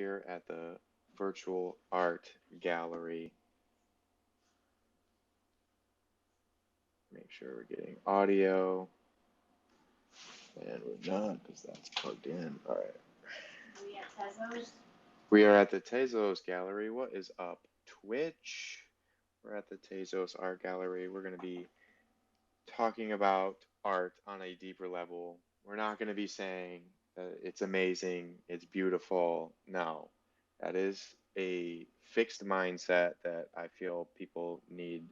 here at the Virtual Art Gallery. Make sure we're getting audio. And we're not, because that's plugged in. All right. Are we at Tezos? We are at the Tezos Gallery. What is up, Twitch? We're at the Tezos Art Gallery. We're going to be talking about art on a deeper level. We're not going to be saying that it's amazing, it's beautiful. No, that is a fixed mindset that I feel people need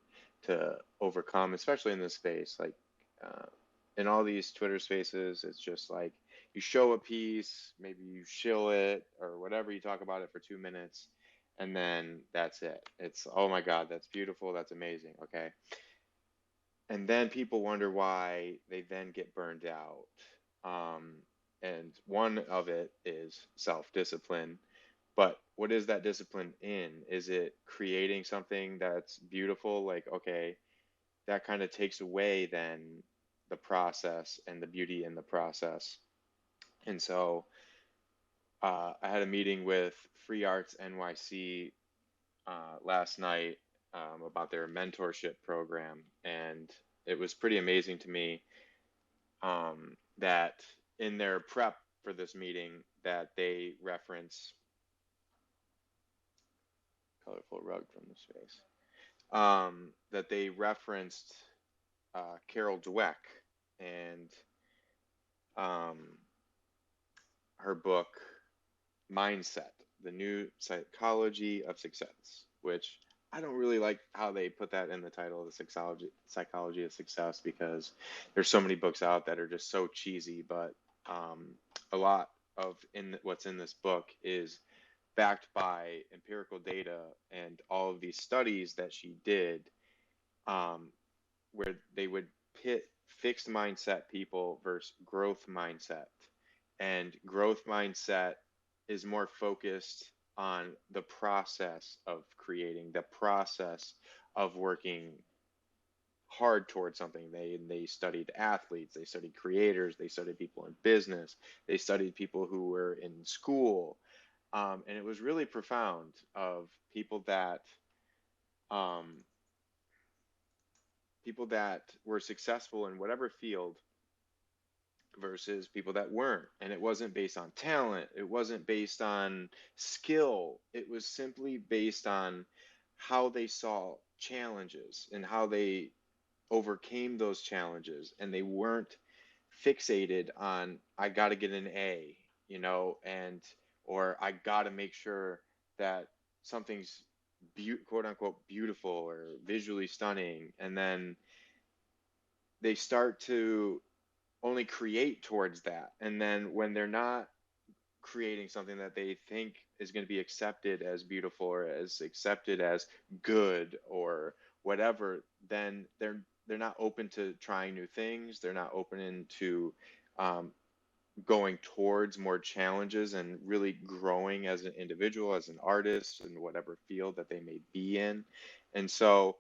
to overcome, especially in this space. Like in all these Twitter spaces, it's just like you show a piece, maybe you shill it or whatever, you talk about it for 2 minutes, and then that's it. It's, oh my God, that's beautiful, that's amazing. Okay. And then people wonder why they then get burned out. Um, and one of it is self-discipline. But what is that discipline in? Is it creating something that's beautiful? Like, okay, that kind of takes away then the process and the beauty in the process. And so I had a meeting with Free Arts NYC last night about their mentorship program, and it was pretty amazing to me that in their prep for this meeting that they reference colorful rug from the space, that they referenced Carol Dweck and um, her book Mindset, the New Psychology of Success, which I don't really like how they put that in the title of the psychology of success, because there's so many books out that are just so cheesy. But a lot of what's in this book is backed by empirical data and all of these studies that she did, where they would pit fixed mindset people versus growth mindset. And growth mindset is more focused on the process of creating, the process of working hard towards something. They studied athletes, they studied creators, they studied people in business, they studied people who were in school, and it was really profound of um, people that were successful in whatever field versus people that weren't. And it wasn't based on talent, it wasn't based on skill, it was simply based on how they saw challenges and how they overcame those challenges. And they weren't fixated on, I got to get an A, and or I got to make sure that something's quote unquote beautiful or visually stunning. And then they start to only create towards that. And then when they're not creating something that they think is going to be accepted as beautiful or as accepted as good or whatever, then they're not open to trying new things. They're not open to um, going towards more challenges and really growing as an individual, as an artist, in whatever field that they may be in. And so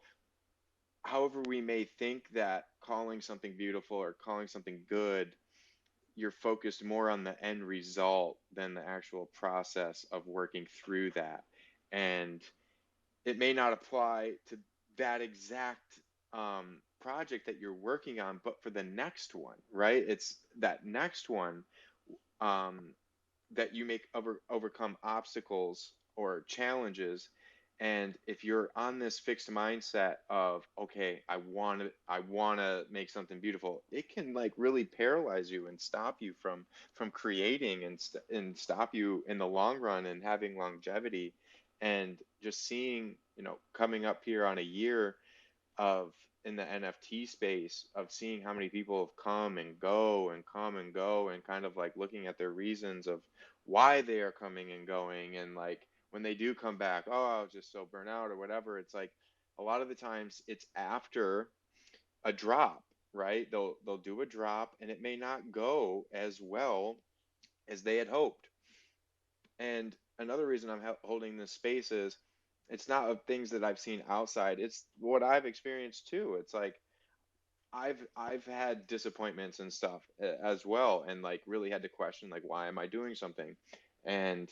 however we may think that calling something beautiful or calling something good, you're focused more on the end result than the actual process of working through that. And it may not apply to that exact project that you're working on, but for the next one, right? It's that next one um, that you make overcome obstacles or challenges. And if you're on this fixed mindset of, okay, I want to make something beautiful, it can like really paralyze you and stop you from creating, and stop you in the long run and having longevity. And just seeing, coming up here on a year of in the NFT space, of seeing how many people have come and go and come and go, and kind of like looking at their reasons of why they are coming and going. And like when they do come back, oh, I was just so burnt out or whatever. It's like a lot of the times it's after a drop, right? They'll do a drop and it may not go as well as they had hoped. And another reason I'm holding this space is it's not of things that I've seen outside. It's what I've experienced too. It's like I've had disappointments and stuff as well, and like really had to question, like, why am I doing something? And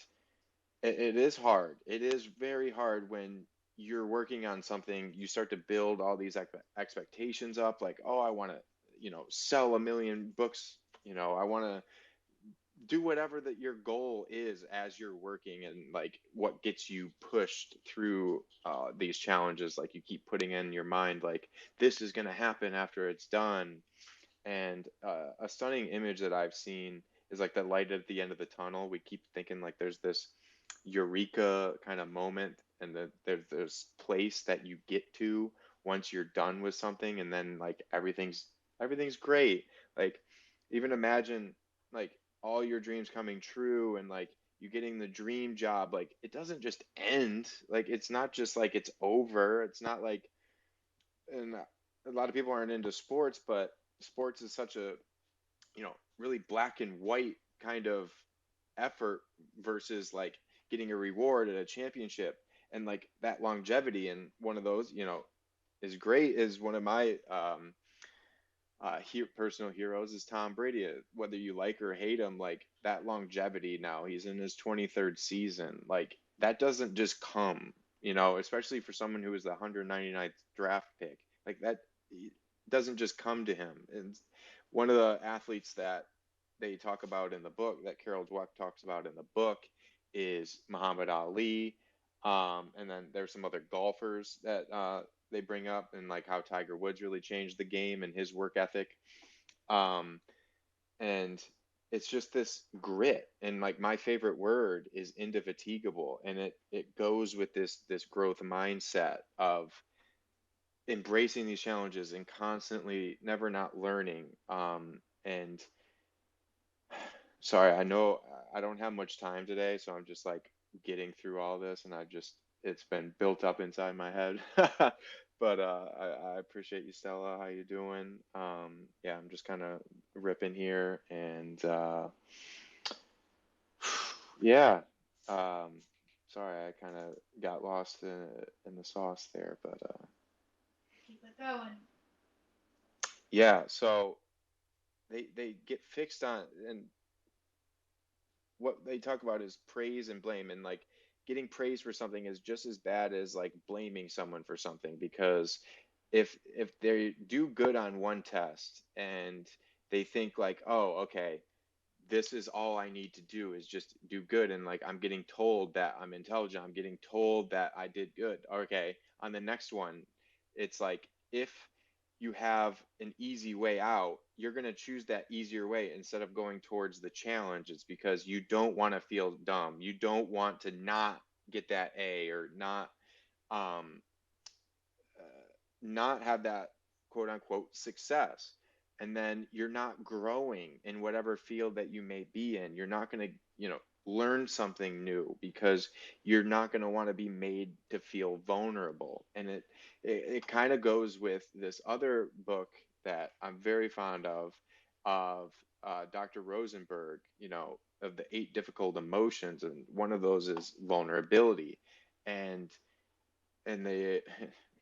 it is hard. It is very hard when you're working on something, you start to build all these expectations up, like, oh, I want to, sell 1 million books, I want to do whatever that your goal is as you're working, and like what gets you pushed through these challenges, like you keep putting in your mind like this is going to happen after it's done. And a stunning image that I've seen is like the light at the end of the tunnel. We keep thinking like there's this eureka kind of moment, and that there's this place that you get to once you're done with something, and then like everything's great. Like even imagine like all your dreams coming true, and like you getting the dream job. Like it doesn't just end. Like it's not just like it's over. It's not like, and a lot of people aren't into sports, but sports is such a, really black and white kind of effort versus like getting a reward at a championship, and like that longevity. And one of those, is great, is one of my personal heroes is Tom Brady. Whether you like or hate him, like that longevity, now he's in his 23rd season. Like that doesn't just come, especially for someone who was the 199th draft pick. Like that doesn't just come to him. And one of the athletes that they talk about in the book, that Carol Dweck talks about in the book, is Muhammad Ali. And then there's some other golfers that they bring up, and like how Tiger Woods really changed the game and his work ethic. Um, and it's just this grit, and like my favorite word is indefatigable, and it goes with this growth mindset of embracing these challenges and constantly never not learning. And sorry, I know I don't have much time today, so I'm just like getting through all this, and it's been built up inside my head. But I appreciate you, Stella. How you doing? Yeah, I'm just kind of ripping here, and yeah. Sorry, I kind of got lost in the sauce there, but Keep it going. yeah. So they get fixed on, and what they talk about is praise and blame, and like getting praise for something is just as bad as like blaming someone for something, because if they do good on one test and they think like, oh, okay, this is all I need to do is just do good, and like I'm getting told that I'm intelligent, I'm getting told that I did good. Okay, on the next one, it's like if you have an easy way out, you're going to choose that easier way instead of going towards the challenge. It's because you don't want to feel dumb. You don't want to not get that A, or um not have that quote unquote success. And then you're not growing in whatever field that you may be in. You're not going to, learn something new, because you're not going to want to be made to feel vulnerable. And it kind of goes with this other book that I'm very fond of Dr. Rosenberg, of the 8 difficult emotions. And one of those is vulnerability. And they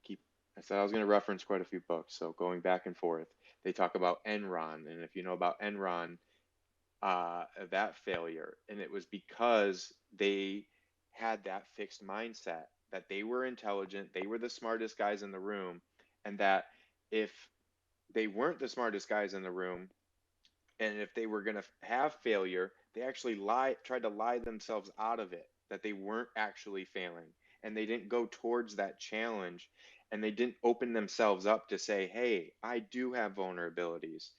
keep I said I was going to reference quite a few books, so going back and forth, they talk about Enron. And if you know about Enron, that failure, and it was because they had that fixed mindset that they were intelligent, they were the smartest guys in the room, and that if they weren't the smartest guys in the room, and if they were going to have failure, they actually tried to lie themselves out of it, that they weren't actually failing, and they didn't go towards that challenge, and they didn't open themselves up to say, hey, I do have vulnerabilities.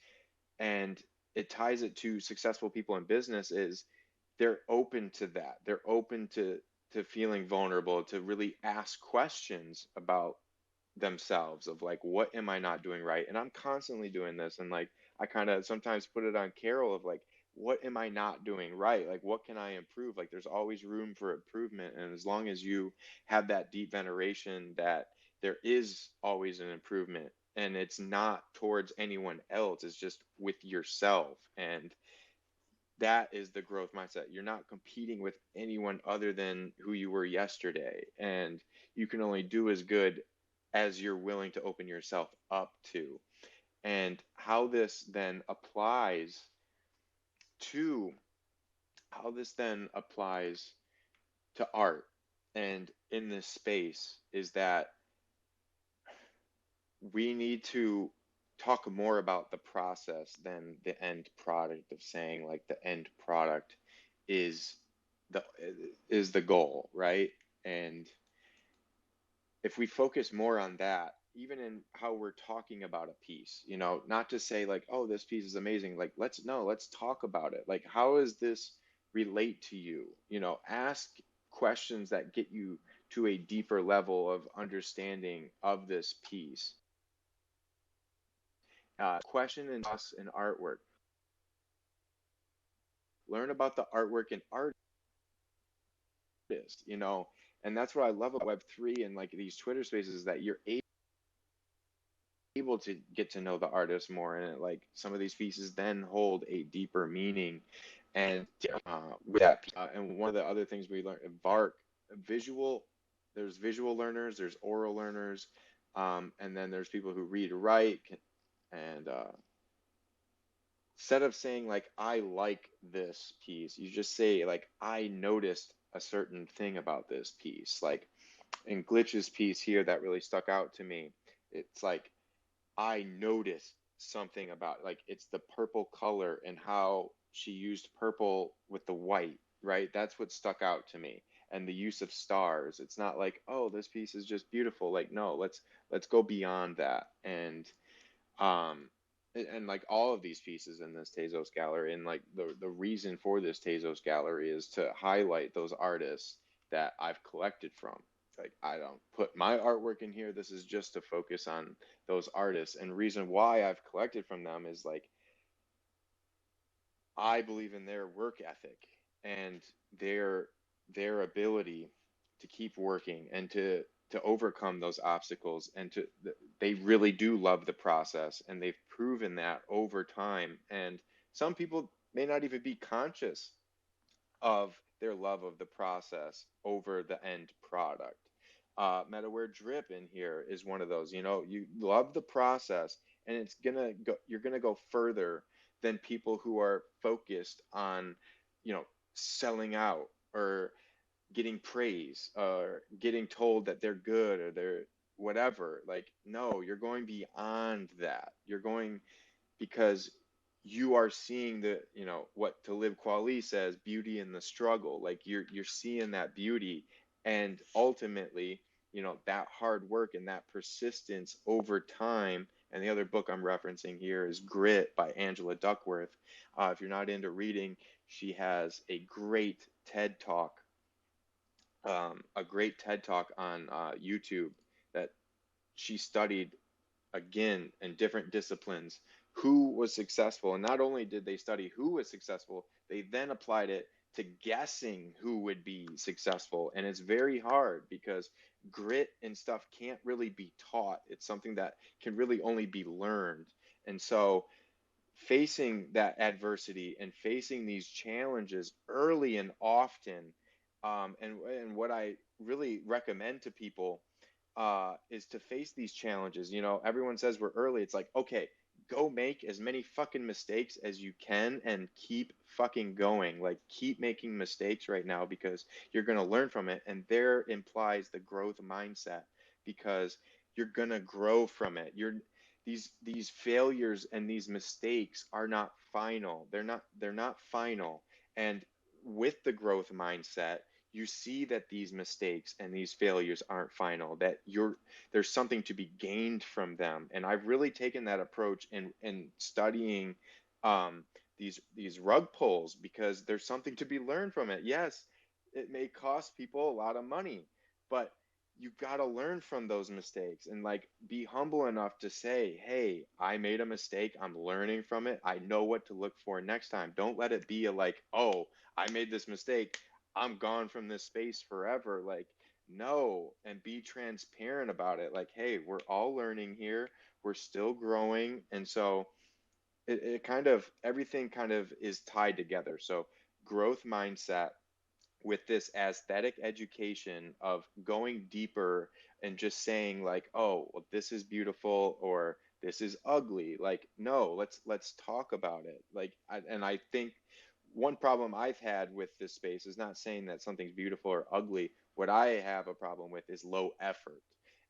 And it ties it to successful people in business, is they're open to that, they're open to feeling vulnerable, to really ask questions about themselves, of like, what am I not doing right? And I'm constantly doing this, and like I kind of sometimes put it on Carol of like, what am I not doing right? Like what can I improve? Like there's always room for improvement, and as long as you have that deep veneration that there is always an improvement, and it's not towards anyone else, it's just with yourself. And that is the growth mindset. You're not competing with anyone other than who you were yesterday. And you can only do as good as you're willing to open yourself up to. And to how this then applies to art and in this space is that we need to talk more about the process than the end product of saying like the end product is the is the goal, right? And if we focus more on that, even in how we're talking about a piece, you know, not to say like, oh, this piece is amazing. Like, let's no, let's talk about it. Like, how does this relate to you? You know, ask questions that get you to a deeper level of understanding of this piece. Question and us in artwork. Learn about the artwork and artist, you know, and that's what I love about Web3 and like these Twitter spaces, that you're able to get to know the artist more, and like some of these pieces then hold a deeper meaning. And with that, and one of the other things we learned, VARC, visual, there's visual learners, there's oral learners, and then there's people who read, write, and instead of saying like I like this piece, you just say like I noticed a certain thing about this piece. Like in Glitch's piece here that really stuck out to me, it's like I noticed something about, like, it's the purple color and how she used purple with the white, right? That's what stuck out to me. And the use of stars. It's not like, oh, this piece is just beautiful. Like, no, let's go beyond that. Um and like all of these pieces in this Tezos gallery, and like the reason for this Tezos gallery is to highlight those artists that I've collected from. Like, I don't put my artwork in here. This is just to focus on those artists. And reason why I've collected from them is like I believe in their work ethic and their their ability to keep working and to overcome those obstacles, and to they really do love the process, and they've proven that over time. And some people may not even be conscious of their love of the process over the end product. Metaware Drip in here is one of those. You know, you love the process, and it's gonna go. You're gonna go further than people who are focused on, you know, selling out or getting praise or getting told that they're good or they're whatever. Like, no, you're going beyond that. You're going because you are seeing the, you know, what To Live Kwali says, beauty in the struggle. Like, you're seeing that beauty, and ultimately, you know, that hard work and that persistence over time. And the other book I'm referencing here is Grit by Angela Duckworth. If you're not into reading, she has a great TED talk on YouTube that she studied again in different disciplines who was successful. And not only did they study who was successful, they then applied it to guessing who would be successful. And it's very hard because grit and stuff can't really be taught. It's something that can really only be learned. And so facing that adversity and facing these challenges early and often, and what I really recommend to people is to face these challenges. You know, everyone says we're early. It's like, okay, go make as many fucking mistakes as you can and keep fucking going. Like, keep making mistakes right now because you're going to learn from it. And there implies the growth mindset, because you're going to grow from it. These failures and these mistakes are not final. They're not final. And with the growth mindset, you see that these mistakes and these failures aren't final, that there's something to be gained from them. And I've really taken that approach in studying um, these rug pulls, because there's something to be learned from it. Yes, it may cost people a lot of money, but you got to learn from those mistakes and like be humble enough to say, hey, I made a mistake, I'm learning from it, I know what to look for next time. Don't let it be a like, oh, I made this mistake, I'm gone from this space forever. Like, no, and be transparent about it. Like, hey, we're all learning here, we're still growing. And so it kind of, everything kind of is tied together. So growth mindset with this aesthetic education of going deeper and just saying like, oh, well, this is beautiful or this is ugly. Like, no, let's talk about it. Like, and I think one problem I've had with this space is not saying that something's beautiful or ugly. What I have a problem with is low effort.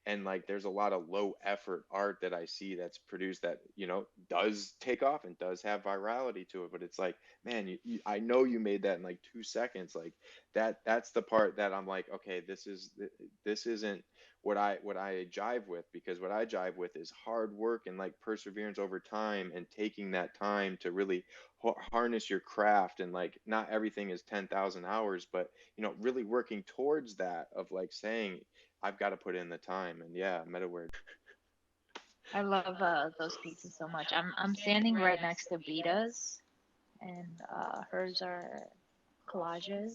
And like there's a lot of low effort art that I see that's produced that, does take off and does have virality to it, but it's like, man, I know you made that in like 2 seconds. Like that's the part that I'm like, okay, this isn't what I jive with, because what I jive with is hard work and like perseverance over time and taking that time to really harness your craft, and like not everything is 10,000 hours, but really working towards that of like saying I've got to put in the time. And yeah, MetaWare. I love those pieces so much. I'm standing right next to Bita's, and hers are collages,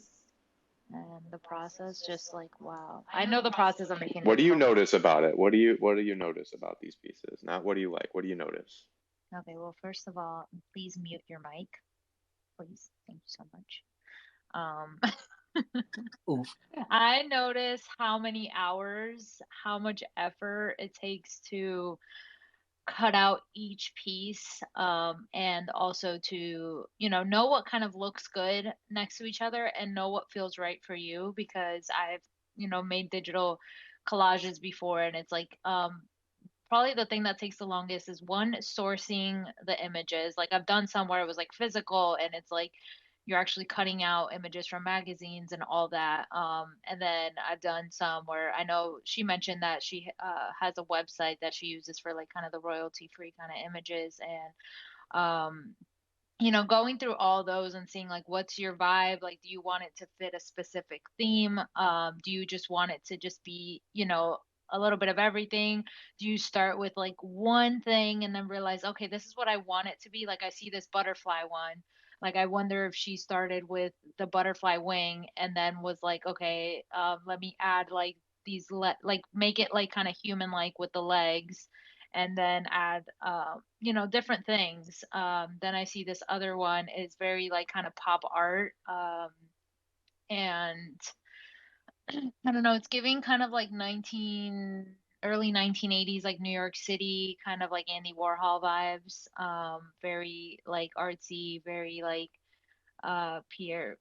and the process just like wow. I know the process of making What this do you so much. notice about it? What do you notice about these pieces? Not what do you like, what do you notice? Okay, well, first of all, please mute your mic, please. Thank you so much. Um, Oof. I notice how many hours, how much effort it takes to cut out each piece, and also to know what kind of looks good next to each other and know what feels right for you, because I've made digital collages before, and it's like probably the thing that takes the longest is one, sourcing the images. Like I've done some where it was like physical and it's like you're actually cutting out images from magazines and all that. And then I've done some where I know she mentioned that she has a website that she uses for like kind of the royalty free kind of images. And going through all those and seeing like what's your vibe, like do you want it to fit a specific theme, do you just want it to just be a little bit of everything, do you start with like one thing and then realize okay, this is what I want it to be. Like I see this butterfly one, like I wonder if she started with the butterfly wing and then was like okay, let me add like these like make it like kind of human like with the legs, and then add different things. Then I see this other one is very like kind of pop art, and I don't know, it's giving kind of like 19 early 1980s like New York City, kind of like Andy Warhol vibes, very like artsy, very like Pierre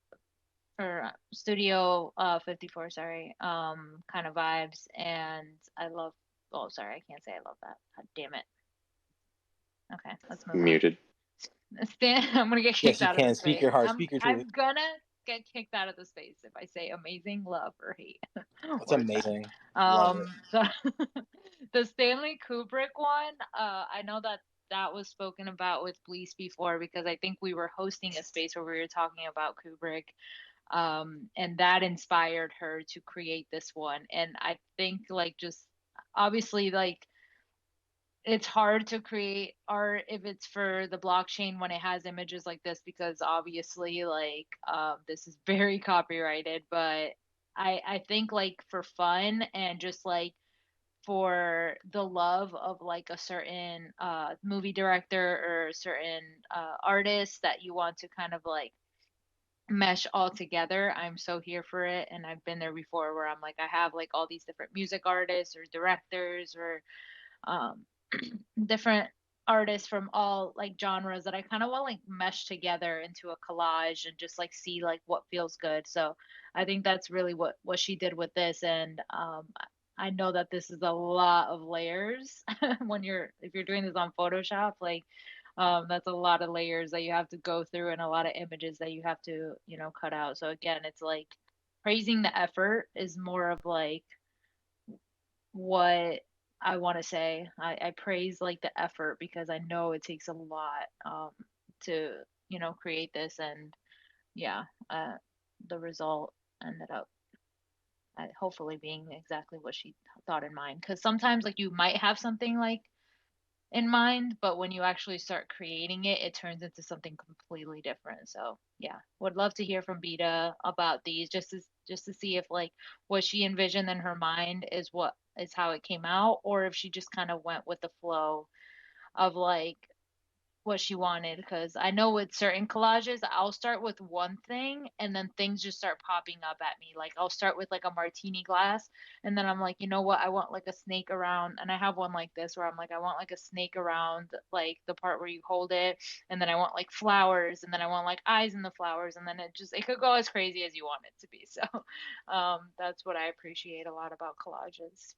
or Studio 54, sorry, kind of vibes. And I love, oh sorry, I can't say I love that, god damn it. Okay, let's move on. Muted. I'm gonna get Yes, kicked you out of can. the Speak space. your heart. I'm Speak your truth. I'm gonna get kicked out of the space if I say amazing, love, or hate. That's Or bad. amazing. Love it. The the Stanley Kubrick one, I know that that was spoken about with Bleace before, because I think we were hosting a space where we were talking about Kubrick, and that inspired her to create this one. And I think like just obviously like it's hard to create art if it's for the blockchain when it has images like this, because obviously like this is very copyrighted. But I think like for fun and just like for the love of like a certain movie director or a certain artist that you want to kind of like mesh all together, I'm so here for it. And I've been there before where I'm like I have like all these different music artists or directors or um, different artists from all like genres that I kind of want like mesh together into a collage and just like see like what feels good. So I think that's really what she did with this. And I know that this is a lot of layers when you're if you're doing this on Photoshop, like that's a lot of layers that you have to go through and a lot of images that you have to cut out. So again, it's like praising the effort is more of like what I want to say. I praise like the effort because I know it takes a lot to create this. And yeah, the result ended up hopefully being exactly what she thought in mind, because sometimes like you might have something like in mind, but when you actually start creating it, it turns into something completely different. So yeah, would love to hear from Beta about these, just to see if like what she envisioned in her mind is what is how it came out, or if she just kind of went with the flow of like what she wanted, because I know with certain collages I'll start with one thing and then things just start popping up at me. Like I'll start with like a martini glass and then I'm like, you know what, I want like a snake around, and I have one like this where I'm like, I want like a snake around like the part where you hold it, and then I want like flowers, and then I want like eyes in the flowers, and then it could go as crazy as you want it to be. So that's what I appreciate a lot about collages.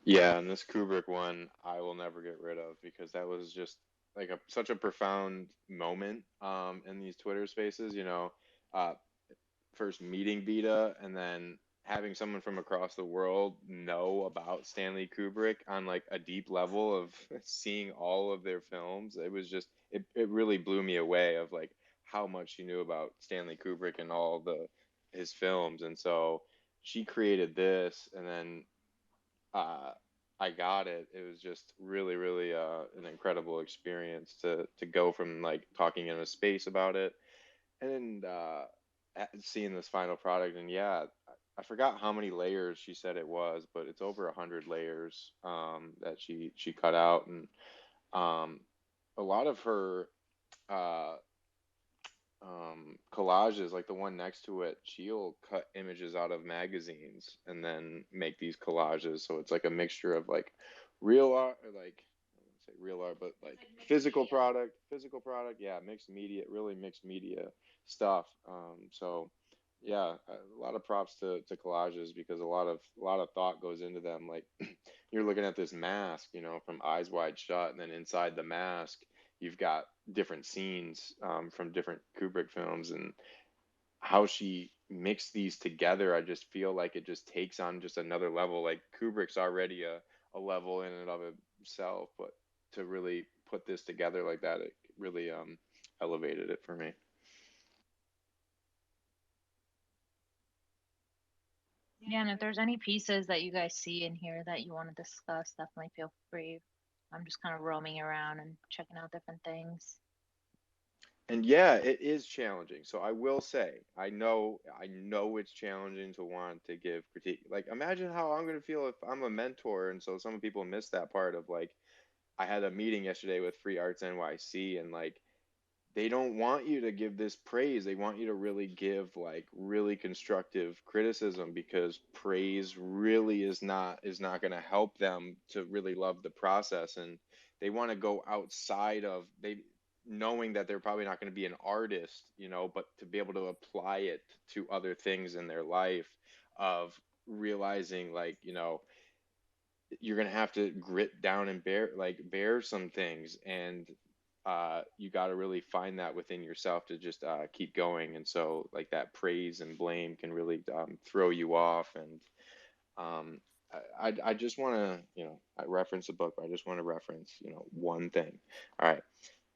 Yeah, and this Kubrick one I will never get rid of because that was just like such a profound moment in these Twitter spaces, uh first meeting Beta and then having someone from across the world know about Stanley Kubrick on like a deep level of seeing all of their films. It was just it really blew me away of like how much she knew about Stanley Kubrick and all the his films. And so she created this and then uh I got it. It was just really, really an incredible experience to go from like talking in a space about it and seeing this final product. And yeah, I forgot how many layers she said it was, but it's over 100 layers that she cut out, and um, a lot of her uh, collages, like the one next to it, she'll cut images out of magazines and then make these collages. So it's like a mixture of like real art, or like I wouldn't say real art, but like Like mixed physical media. product, yeah, mixed media, really mixed media stuff. So yeah, a lot of props to collages because a lot of thought goes into them. Like you're looking at this mask, from Eyes Wide Shut, and then inside the mask you've got different scenes from different Kubrick films, and how she mixed these together. I just feel like it just takes on just another level. Like Kubrick's already a level in and of himself, but to really put this together like that, it really elevated it for me. Yeah, and if there's any pieces that you guys see in here that you want to discuss, definitely feel free. I'm just kind of roaming around and checking out different things. And yeah, it is challenging. So I will say, I know it's challenging to want to give critique. Like imagine how I'm going to feel if I'm a mentor, and so some people miss that part of like I had a meeting yesterday with Free Arts NYC, and like they don't want you to give this praise. They want you to really give like really constructive criticism, because praise really is not going to help them to really love the process. And they want to go outside of they knowing that they're probably not going to be an artist, but to be able to apply it to other things in their life, of realizing like, you're gonna have to grit down and bear some things, and you got to really find that within yourself to just keep going. And so like that praise and blame can really throw you off. And um, I just want to, I reference a book, but I just want to reference, one thing. All right.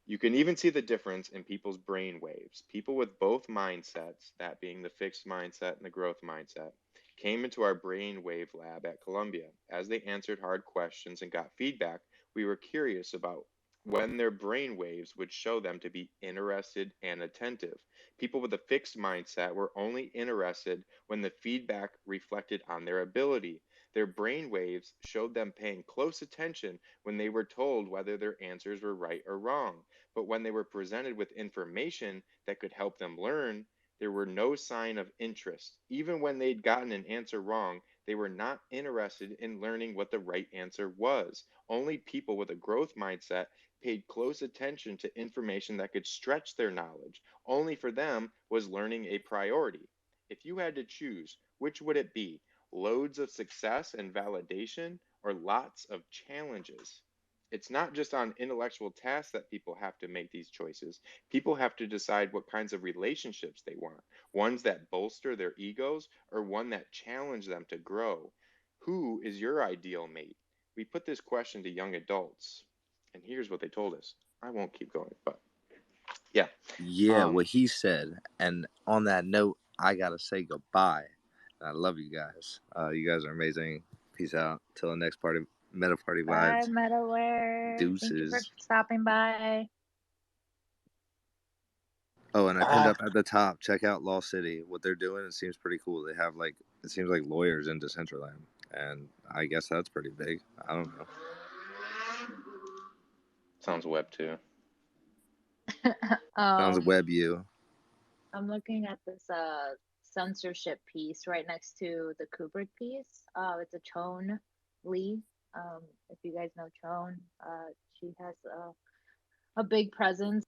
You can even see the difference in people's brain waves. People with both mindsets, that being the fixed mindset and the growth mindset, came into our brainwave lab at Columbia. As they answered hard questions and got feedback, we were curious about when their brain waves would show them to be interested and attentive. People with a fixed mindset were only interested when the feedback reflected on their ability. Their brain waves showed them paying close attention when they were told whether their answers were right or wrong. But when they were presented with information that could help them learn, there were no sign of interest. Even when they'd gotten an answer wrong, they were not interested in learning what the right answer was. Only people with a growth mindset paid close attention to information that could stretch their knowledge. Only for them was learning a priority. If you had to choose, which would it be? Loads of success and validation, or lots of challenges? It's not just on intellectual tasks that people have to make these choices. People have to decide what kinds of relationships they want, ones that bolster their egos or one that challenge them to grow. Who is your ideal mate? We put this question to young adults, and here's what they told us. I won't keep going, but yeah. Yeah, Um, what he said. And on that note, I gotta say goodbye. And I love you guys. You guys are amazing. Peace out. Till the next party, meta party Bye, vibes. MetaWare. Thank you for Deuces. stopping by. Oh, and I pinned ah, up at the top. Check out Law City. What they're doing, it seems pretty cool. They have like it seems like lawyers in Decentraland, and I guess that's pretty big. I don't know. sounds web too. Sounds web you. I'm looking at this censorship piece right next to the Kubrick piece. It's a Choen Lee. If you guys know Choen, she has a big presence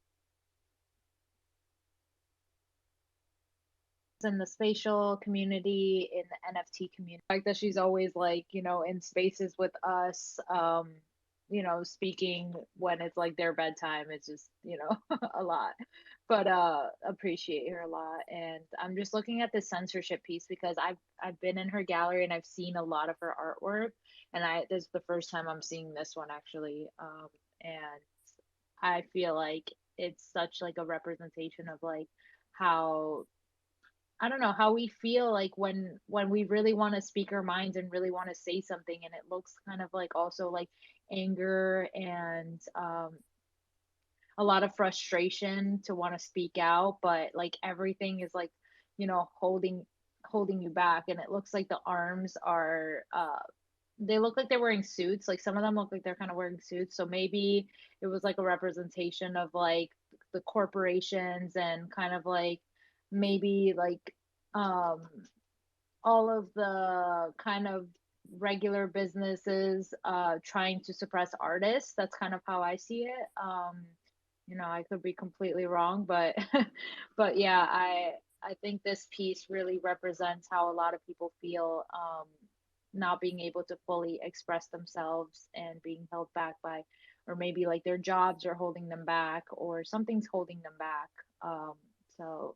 in the spatial community, in the NFT community. Like that she's always like, in spaces with us, speaking when it's like their bedtime. It's just, a lot. But appreciate her a lot. And I'm just looking at the censorship piece because I've been in her gallery and I've seen a lot of her artwork. And this is the first time I'm seeing this one actually. And I feel like it's such like a representation of like how I don't know how we feel like when we really want to speak our minds and really want to say something, and it looks kind of like also like anger and a lot of frustration to want to speak out, but like everything is like, holding you back, and it looks like the arms are they look like they're wearing suits. Like some of them look like they're kind of wearing suits. So maybe it was like a representation of like the corporations and kind of like maybe like um all of the kind of regular businesses trying to suppress artists. That's kind of how I see it. I could be completely wrong, but but yeah, I think this piece really represents how a lot of people feel, not being able to fully express themselves and being held back by, or maybe like their jobs are holding them back or something's holding them back. So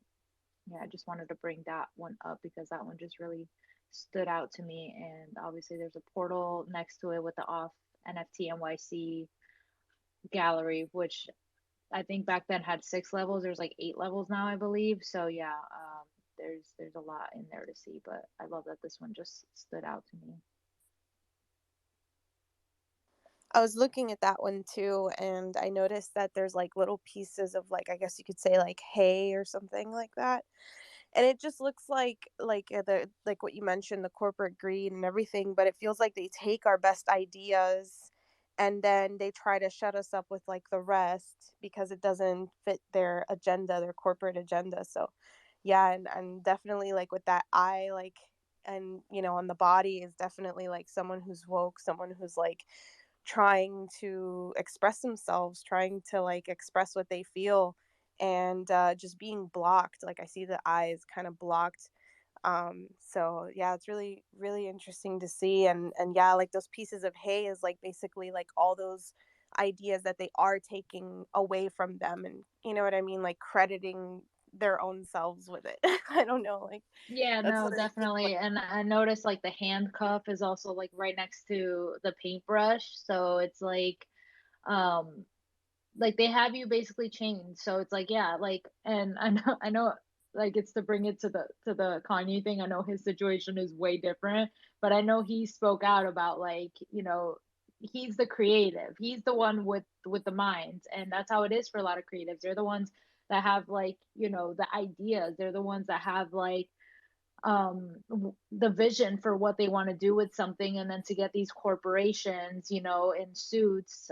yeah, I just wanted to bring that one up because that one just really stood out to me. And obviously, there's a portal next to it with the off NFT NYC gallery, which I think back then had 6 levels. There's like 8 levels now, I believe. So yeah, there's a lot in there to see. But I love that this one just stood out to me. I was looking at that one too, and I noticed that there's like little pieces of like, I guess you could say like hay or something like that. And it just looks like the like what you mentioned, the corporate greed and everything, but it feels like they take our best ideas and then they try to shut us up with like the rest because it doesn't fit their agenda, their corporate agenda. So yeah, and definitely like with that eye, like, and on the body is definitely like someone who's woke, someone who's like trying to express themselves, trying to like express what they feel, and just being blocked. Like I see the eyes kind of blocked. So yeah, it's really really interesting to see. And yeah, like those pieces of hay is like basically like all those ideas that they are taking away from them, and you know what I mean, like crediting their own selves with it. I don't know, like Yeah, that's no, what it seems like. definitely. And I noticed like the handcuff is also like right next to the paintbrush. So it's um like they have you basically chained. So it's like, yeah, like, and I know like it's to bring it to the Kanye thing. I know his situation is way different, but I know he spoke out about like, he's the creative. He's the one with the minds, and that's how it is for a lot of creatives. They're the ones that have like, the ideas. They're the ones that have like the vision for what they want to do with something, and then to get these corporations, in suits,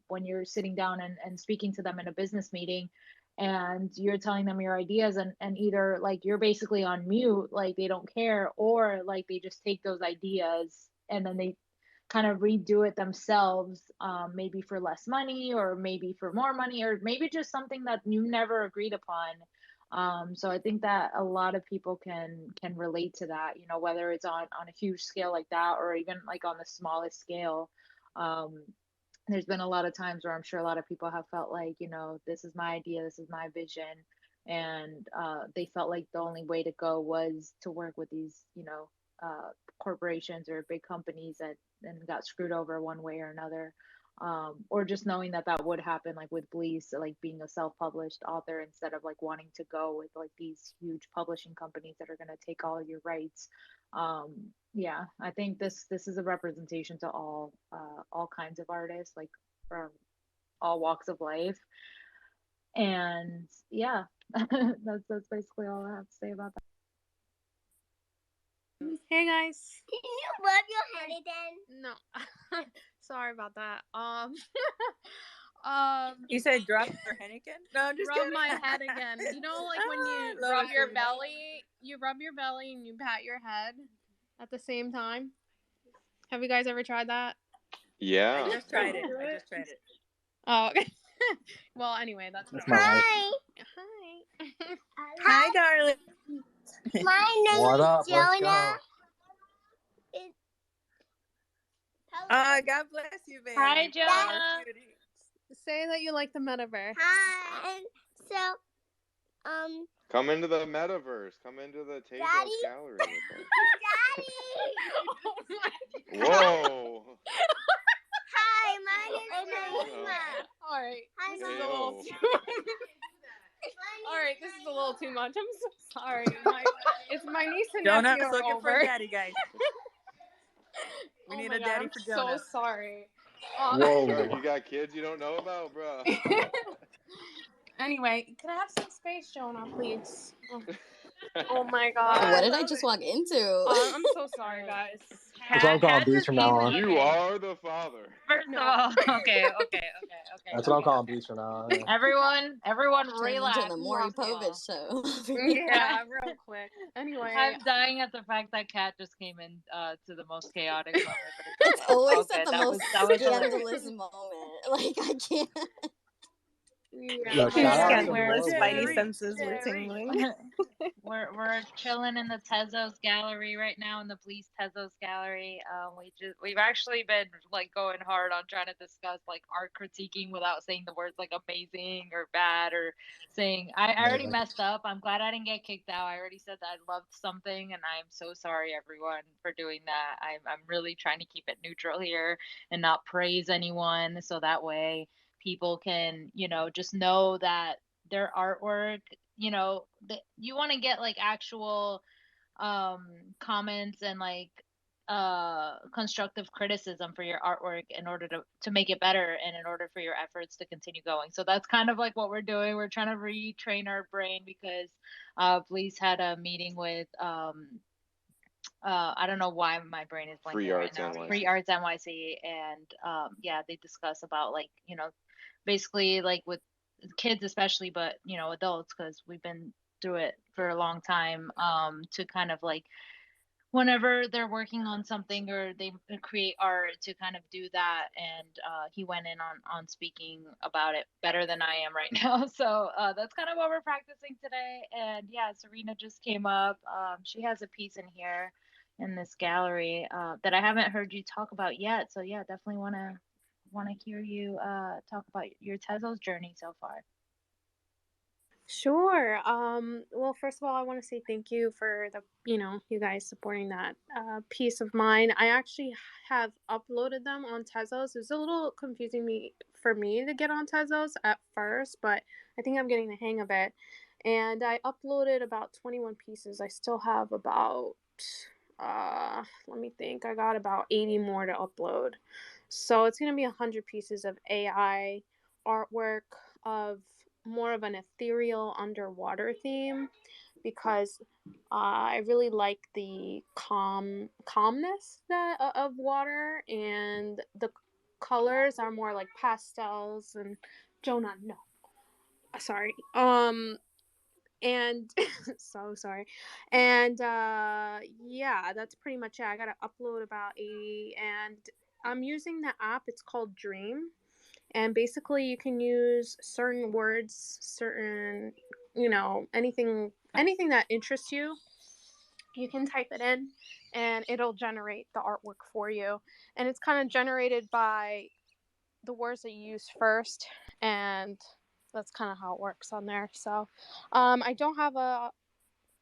when you're sitting down and speaking to them in a business meeting, and you're telling them your ideas, and either like you're basically on mute, like they don't care, or like they just take those ideas and then they kind of redo it themselves, maybe for less money or maybe for more money or maybe just something that you never agreed upon. So I think that a lot of people can relate to that, whether it's on a huge scale like that or even like on the smallest scale. Um, there's been a lot of times where I'm sure a lot of people have felt like, this is my idea, this is my vision, and they felt like the only way to go was to work with these, corporations or big companies that then got screwed over one way or another. Or just knowing that that would happen, like with Bleace, like being a self-published author instead of like wanting to go with like these huge publishing companies that are going to take all of your rights. Yeah, I think this is a representation to all kinds of artists, like from all walks of life. And yeah, that's basically all I have to say about that. Hey guys. Did you rub your head again? No. Sorry about that. You said drop your head again? No, I'm just rub kidding. my head again. You know, like when you Love rub it, your Serena. belly, and you pat your head at the same time. Have you guys ever tried that? Yeah. I just tried it. Oh, okay. Well, anyway, that's That's my life. Hi. Hi, darling. My name What is up? Let's go. Jonah. Hello. God bless you, babe. Hi, Oh, Jonah. cutie. Say that you like the metaverse. Hi. So, Come into the metaverse. Come into the Tezos Daddy? Gallery with us. Oh my Whoa. Hi, my name is Serena. All right. Hi, This Mom. is a little Ayo. too. All right, this is a little too much. I'm so sorry. It's my niece and Jonah's nephew are looking for over. a daddy, guys. We need a daddy for Jonah. I'm so sorry. Sure, Whoa. you got kids you don't know about, bro. Anyway, can I have some space, Jonah, please? Oh my god. What did I just walk into? I'm so sorry, guys. That's what I'm calling Bleace from now on. You are the father. First of all, okay. That's what I'm calling Bleace from now on. Yeah. Everyone, Turned relax. into the Maury first of all. Povich show. Yeah, real quick. Anyway, I'm dying at the fact that Kat just came in to the most chaotic moment. But It's always okay, at the that most was scandalous moment. Like, I can't. yeah. Yo, shout out to Scandalous more spidey women. senses were tingling. we're chilling in the Tezos Gallery right now, in the Bleace Tezos Gallery. We've actually been like going hard on trying to discuss like art critiquing without saying the words like amazing or bad, or saying I already messed up. I'm glad I didn't get kicked out. I already said that I loved something, and I'm so sorry everyone for doing that. I'm really trying to keep it neutral here and not praise anyone, so that way people can, just know that their artwork, you want to get like actual comments and like constructive criticism for your artwork in order to make it better, and in order for your efforts to continue going. So that's kind of like what we're doing. We're trying to retrain our brain because Bleace had a meeting with I don't know why my brain is Free blanking right Arts now. NYC. Free Arts NYC, and yeah, they discuss about like, basically like with kids especially, but adults, because we've been through it for a long time, to kind of like whenever they're working on something or they create art, to kind of do that. And he went in on speaking about it better than I am right now. So that's kind of what we're practicing today. And yeah, Serena just came up. She has a piece in here in this gallery that I haven't heard you talk about yet. So yeah, definitely want to hear you talk about your Tezos journey so far. Sure. Well, first of all, I want to say thank you for you guys supporting that piece of mine. I actually have uploaded them on Tezos. It was a little confusing for me to get on Tezos at first, but I think I'm getting the hang of it. And I uploaded about 21 pieces. I still have about let me think. I got about 80 more to upload. So it's going to be 100 pieces of AI artwork of more of an ethereal underwater theme, because I really like the calmness of water, and the colors are more like pastels. And Jonah, no, sorry. And so sorry. And yeah, that's pretty much it. I gotta upload about 80, and I'm using the app. It's called Dream. And basically you can use certain words, certain, anything that interests you. You can type it in and it'll generate the artwork for you. And it's kind of generated by the words that you use first, and that's kind of how it works on there. So I don't have a,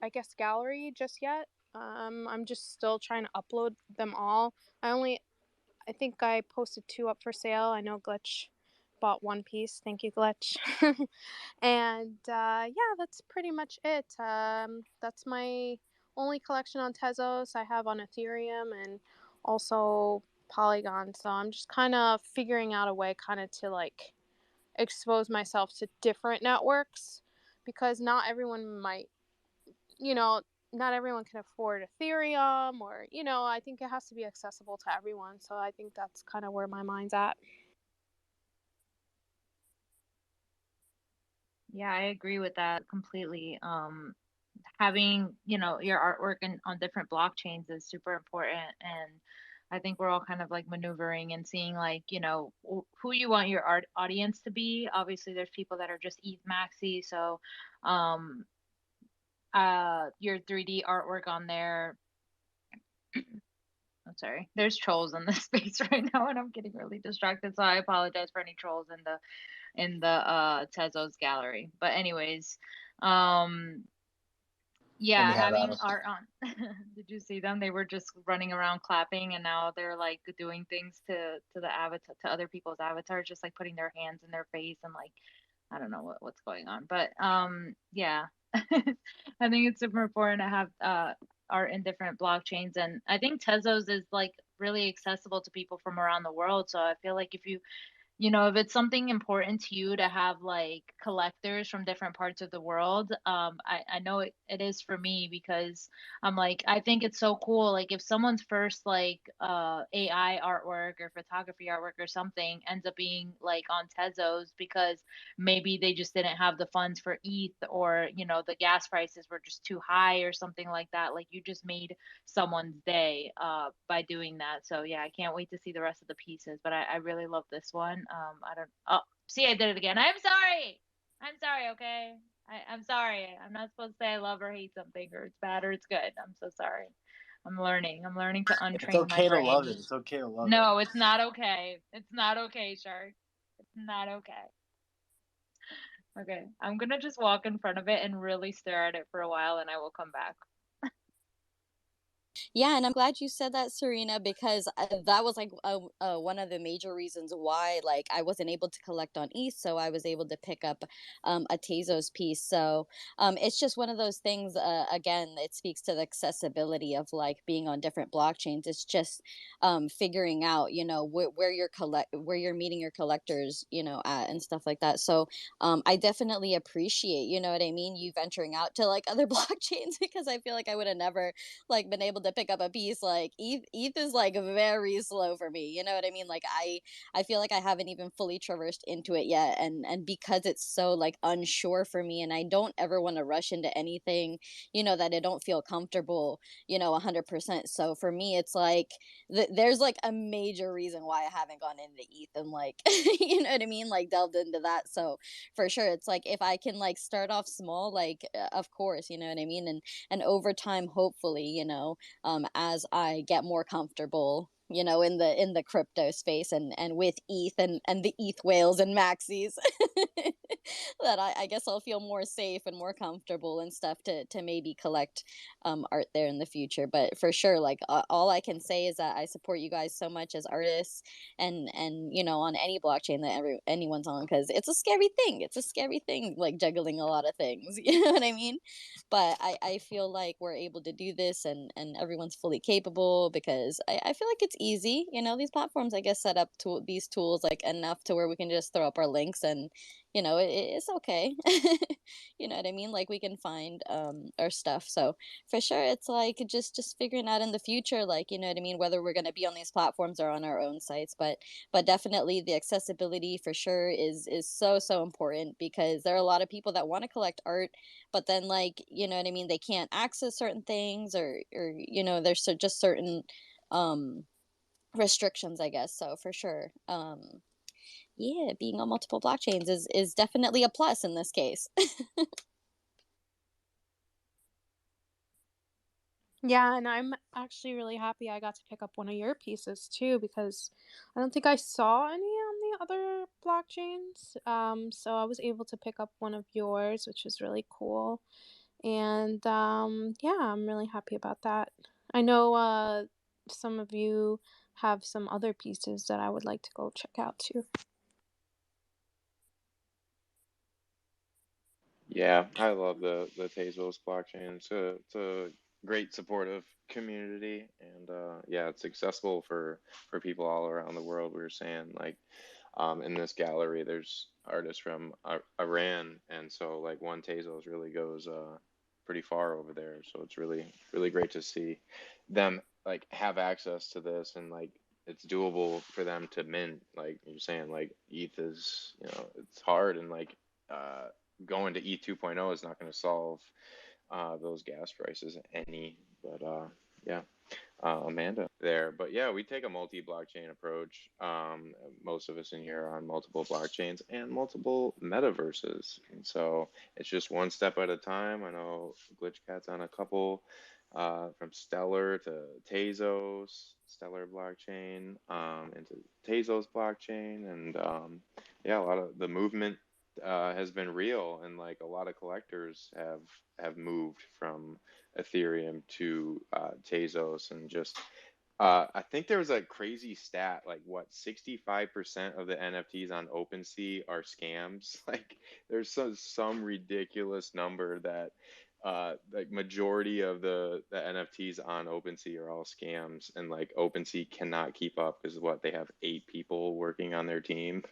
I guess, gallery just yet. I'm just still trying to upload them all. I think I posted 2 up for sale. I know Glitch bought 1 piece. Thank you, Glitch. And yeah, that's pretty much it. That's my only collection on Tezos. I have on Ethereum and also Polygon. So I'm just kind of figuring out a way kind of to like expose myself to different networks, because not everyone might, not everyone can afford Ethereum, or, I think it has to be accessible to everyone. So I think that's kind of where my mind's at. Yeah, I agree with that completely. Having, your artwork on different blockchains is super important. And I think we're all kind of like maneuvering and seeing like, who you want your art audience to be. Obviously, there's people that are just ETH maxi. So, um, your 3D artwork on there. I'm sorry. There's trolls in this space right now, and I'm getting really distracted. So I apologize for any trolls in the Tezos gallery. But anyways, um Let me yeah, have having that. art on. Did you see them? They were just running around clapping, and now they're like doing things to the avatar, to other people's avatars, just like putting their hands in their face and like I don't know what's going on. But yeah. I think it's super important to have art in different blockchains, and I think Tezos is like really accessible to people from around the world. So I feel like if it's something important to you to have like collectors from different parts of the world, I know it is for me because I'm like, I think it's so cool. Like if someone's first like AI artwork or photography artwork or something ends up being like on Tezos because maybe they just didn't have the funds for ETH or, the gas prices were just too high or something like that. Like you just made someone's day by doing that. So yeah, I can't wait to see the rest of the pieces. But I really love this one. I don't. Oh, see, I did it again. I'm sorry. I'm sorry. Okay. I'm sorry. I'm not supposed to say I love or hate something or it's bad or it's good. I'm so sorry. I'm learning. I'm learning to It's untrain my okay to love brain. it. It's okay to love it. No, it's not okay. It's not okay, Shark. It's not okay. Okay. I'm gonna just walk in front of it and really stare at it for a while and I will come back. Yeah, and I'm glad you said that, Serena, because that was like one of the major reasons why like I wasn't able to collect on ETH, so I was able to pick up a Tezos piece. So it's just one of those things. Again, it speaks to the accessibility of like being on different blockchains. It's just figuring out, where you're meeting your collectors, at and stuff like that. So I definitely appreciate, you know what I mean, you venturing out to like other blockchains because I feel like I would have never like been able to pick up a piece. Like ETH is like very slow for me, you know what I mean? Like I feel like I haven't even fully traversed into it yet, and because it's so like unsure for me, and I don't ever want to rush into anything, that I don't feel comfortable, 100%. So for me it's like there's like a major reason why I haven't gone into ETH and like you know what I mean, like delved into that. So for sure it's like if I can like start off small, like of course, you know what I mean, and over time hopefully, as I get more comfortable, in the crypto space, and with ETH and the ETH whales and maxis, that I guess I'll feel more safe and more comfortable and stuff to maybe collect art there in the future. But for sure, like all I can say is that I support you guys so much as artists, and on any blockchain that anyone's on, because it's a scary thing. It's a scary thing, like juggling a lot of things. You know what I mean? But I feel like we're able to do this, and everyone's fully capable because I feel like it's easy. These platforms, I guess, set up to these tools like enough to where we can just throw up our links, and it's okay. You know what I mean? Like we can find our stuff. So for sure it's like just figuring out in the future, like, you know what I mean, whether we're going to be on these platforms or on our own sites. But definitely the accessibility for sure is so important, because there are a lot of people that want to collect art, but then, like, you know what I mean, they can't access certain things, or there's just certain um restrictions, I guess. So for sure, yeah, being on multiple blockchains is definitely a plus in this case. Yeah, and I'm actually really happy I got to pick up one of your pieces too, because I don't think I saw any on the other blockchains. So I was able to pick up one of yours, which was really cool. And yeah, I'm really happy about that. I know some of you have some other pieces that I would like to go check out too. Yeah, I love the Tezos blockchain. It's a great supportive community, and yeah, it's accessible for people all around the world. We were saying like in this gallery, there's artists from Iran, and so like one Tezos really goes pretty far over there. So it's really great to see them like have access to this, and like it's doable for them to mint. Like you're saying, like ETH is, it's hard, and like uh going to E 2.0 is not going to solve those gas prices any. But yeah, Amanda there. But yeah, we take a multi-blockchain approach. Most of us in here are on multiple blockchains and multiple metaverses, and so it's just one step at a time. I know GlitchCat's on a couple, from Stellar to Tezos, Stellar blockchain, into Tezos blockchain, and yeah, a lot of the movement has been real, and like a lot of collectors have moved from Ethereum to Tezos, and just I think there was a crazy stat, like what, 65% of the NFTs on OpenSea are scams. Like there's some ridiculous number that like majority of the NFTs on OpenSea are all scams, and like OpenSea cannot keep up because what, they have 8 people working on their team.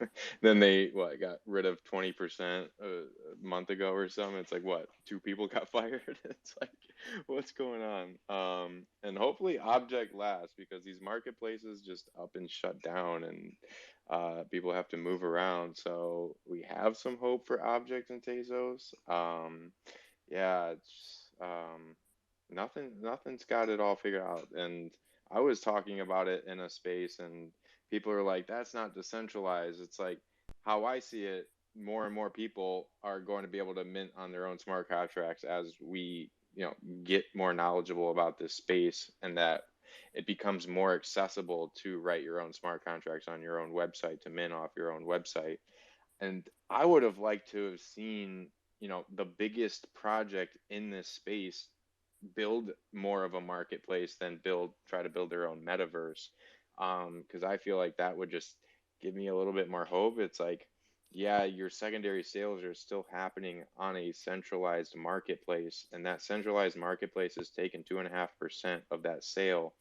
Then they what, got rid of 20% a month ago or something. It's like what, 2 people got fired. It's like, what's going on? And hopefully Object lasts, because these marketplaces just up and shut down, and people have to move around. So we have some hope for Object and Tezos. Yeah, it's nothing's got it all figured out. And I was talking about it in a space, and people are like, that's not decentralized. It's like, how I see it, more and more people are going to be able to mint on their own smart contracts as we, get more knowledgeable about this space, and that it becomes more accessible to write your own smart contracts on your own website, to mint off your own website. And I would have liked to have seen, the biggest project in this space build more of a marketplace than try to build their own metaverse. Because I feel like that would just give me a little bit more hope. It's like, yeah, your secondary sales are still happening on a centralized marketplace, and that centralized marketplace is taking 2.5% of that sale.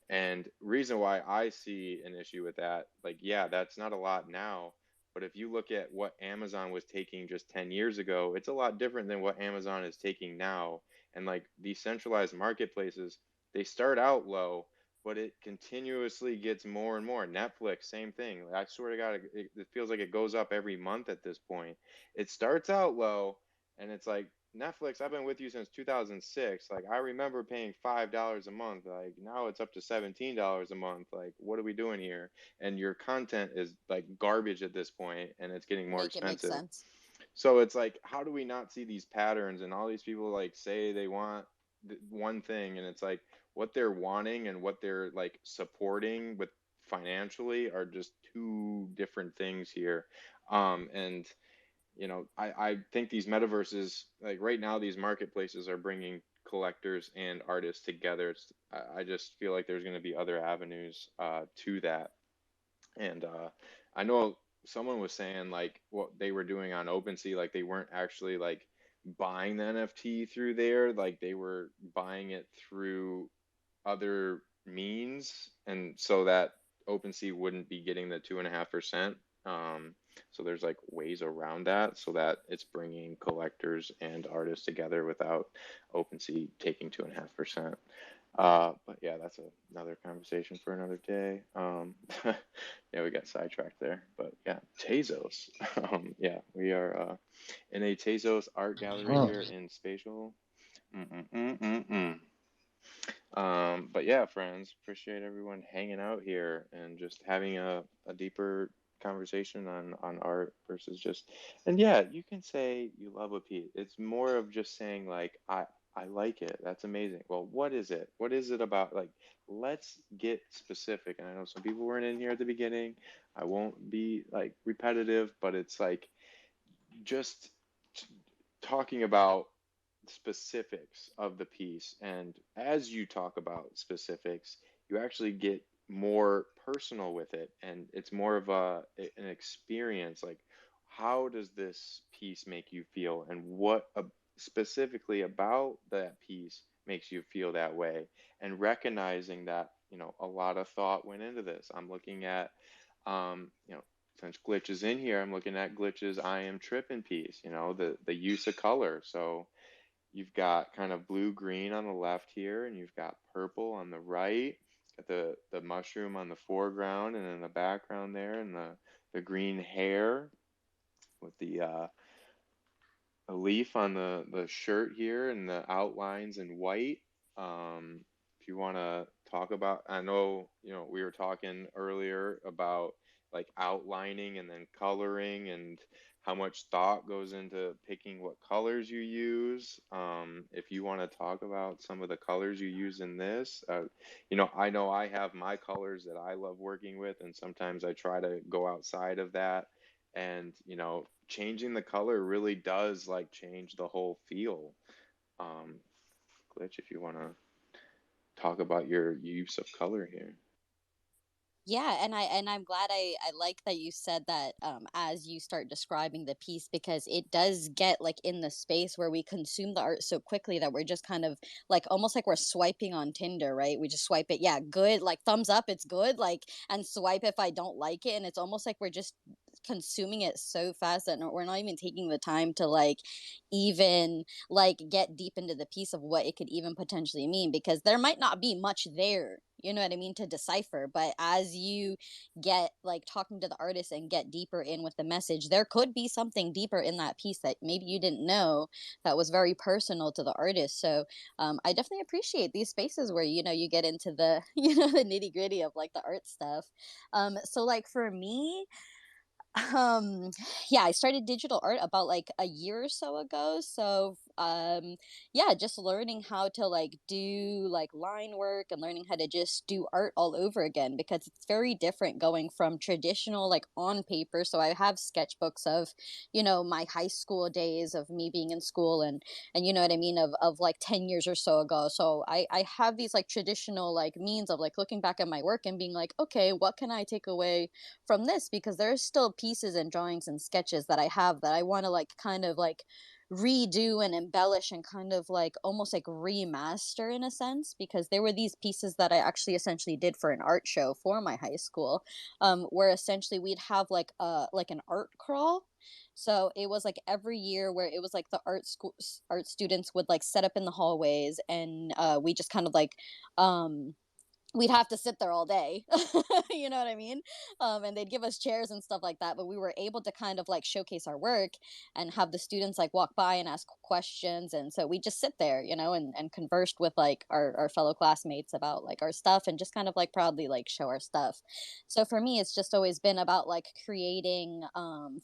And reason why I see an issue with that, like, yeah, that's not a lot now, but if you look at what Amazon was taking just 10 years ago, it's a lot different than what Amazon is taking now. And like these centralized marketplaces, they start out low, but it continuously gets more and more. Netflix, same thing. Like, I swear to God, it feels like it goes up every month at this point. It starts out low, and it's like, Netflix, I've been with you since 2006. Like, I remember paying $5 a month. Like, now it's up to $17 a month. Like, what are we doing here? And your content is like garbage at this point, and it's getting more Make it make expensive. sense. So it's like, how do we not see these patterns? And all these people like say they want one thing, and it's like what they're wanting and what they're like supporting with financially are just two different things here. And I think these metaverses, like right now, these marketplaces are bringing collectors and artists together. I just feel like there's going to be other avenues to that. And I know someone was saying like what they were doing on OpenSea, like they weren't actually like buying the NFT through there, like they were buying it through other means, and so that OpenSea wouldn't be getting the 2.5%. So there's like ways around that, so that it's bringing collectors and artists together without OpenSea taking 2.5%. But yeah, that's another conversation for another day. Yeah, we got sidetracked there, but yeah, Tezos. Yeah, we are in a Tezos art gallery here in Spatial. Mm-mm-mm-mm-mm. But yeah, friends, appreciate everyone hanging out here and just having a deeper conversation on art versus just, and yeah, you can say you love a piece. It's more of just saying like, I like it. That's amazing. Well, what is it? What is it about? Like, let's get specific. And I know some people weren't in here at the beginning. I won't be like repetitive, but it's like just talking about specifics of the piece. And as you talk about specifics, you actually get more personal with it, and it's more of an experience. Like, how does this piece make you feel, and what specifically about that piece makes you feel that way, and recognizing that a lot of thought went into this. I'm looking at since Glitch is in here, I'm looking at Glitch's I Am Trippin' piece, the use of color. So you've got kind of blue green on the left here, and you've got purple on the right. Got the mushroom on the foreground, and in the background there, and the green hair with the a leaf on the shirt here and the outlines in white. If you want to talk about, I know, you know, we were talking earlier about like outlining and then coloring and how much thought goes into picking what colors you use. If you want to talk about some of the colors you use in this, you know I have my colors that I love working with, and sometimes I try to go outside of that. And, you know, changing the color really does like change the whole feel. Um, Glitch, if you want to talk about your use of color here. Yeah, and I'm glad I like that you said that as you start describing the piece, because it does get like in the space where we consume the art so quickly that we're just kind of like almost like we're swiping on Tinder, right? We just swipe it, yeah, good, like thumbs up, it's good, like, and swipe if I don't like it, and it's almost like we're just consuming it so fast that we're not even taking the time to like even like get deep into the piece of what it could even potentially mean, because there might not be much there, you know what I mean, to decipher. But as you get like talking to the artist and get deeper in with the message, there could be something deeper in that piece that maybe you didn't know, that was very personal to the artist. So I definitely appreciate these spaces where, you know, you get into the you know, the nitty gritty of like the art stuff. So like for me, um yeah, I started digital art about like a year or so ago. So yeah, just learning how to like do like line work and learning how to just do art all over again, because it's very different going from traditional like on paper. So I have sketchbooks of, you know, my high school days of me being in school, and you know what I mean, of like 10 years or so ago. So I have these like traditional like means of like looking back at my work and being like, okay, what can I take away from this, because there's still pieces and drawings and sketches that I have that I want to like kind of like redo and embellish and kind of like almost like remaster in a sense, because there were these pieces that I actually essentially did for an art show for my high school, where essentially we'd have like an art crawl. So it was like every year where it was like the art students would like set up in the hallways, and we just kind of like we'd have to sit there all day. You know what I mean? And they'd give us chairs and stuff like that, but we were able to kind of like showcase our work and have the students like walk by and ask questions. And so we just sit there, you know, and conversed with like our fellow classmates about like our stuff, and just kind of like proudly like show our stuff. So for me, it's just always been about like creating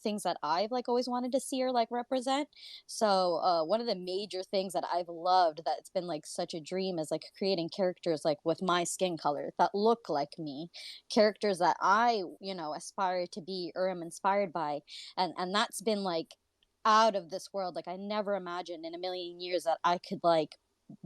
things that I've like always wanted to see or like represent. So one of the major things that I've loved, that's been like such a dream, is like creating characters like with my skin color that look like me, characters that I, you know, aspire to be or am inspired by. And that's been like out of this world. Like I never imagined in a million years that I could like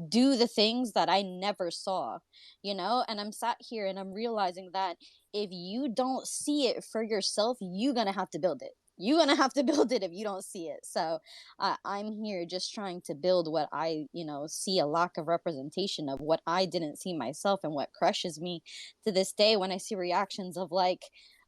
do the things that I never saw, you know? And I'm sat here and I'm realizing that if you don't see it for yourself, you're gonna have to build it. You're gonna have to build it if you don't see it. So I'm here just trying to build what I, you know, see a lack of representation of, what I didn't see myself, and what crushes me to this day when I see reactions of like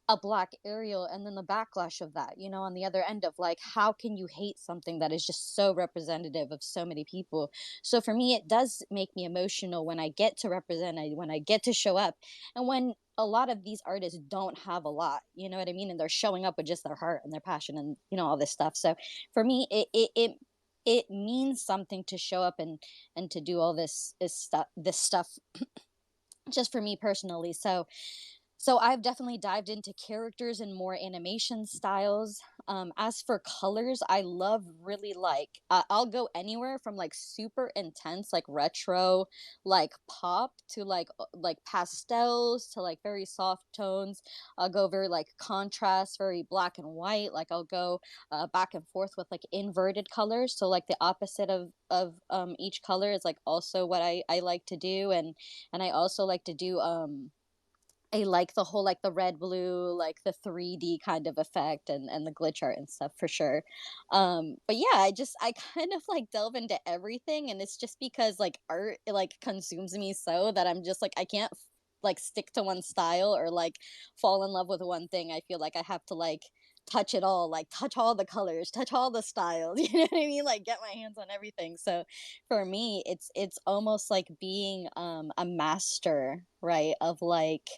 a black Ariel, and then the backlash of that, you know, on the other end of like, how can you hate something that is just so representative of so many people? So for me, it does make me emotional when I get to represent, when I get to show up, and when a lot of these artists don't have a lot, you know what I mean? And they're showing up with just their heart and their passion and, you know, all this stuff. So for me, it means something to show up and to do all this stuff just for me personally. So I've definitely dived into characters and more animation styles. As for colors, I love really like I'll go anywhere from like super intense, like retro, like pop, to like pastels, to like very soft tones. I'll go very like contrast, very black and white. Like I'll go back and forth with like inverted colors. So like the opposite of each color is like also what I like to do, and I also like to do I like the whole like the red blue, like the 3D kind of effect, and the glitch art and stuff for sure. But yeah, I kind of like delve into everything, and it's just because like art, it like consumes me so that I'm just like I can't like stick to one style or like fall in love with one thing. I feel like I have to like touch it all, like touch all the colors, touch all the styles, you know what I mean, like get my hands on everything. So for me, it's almost like being a master, right, of like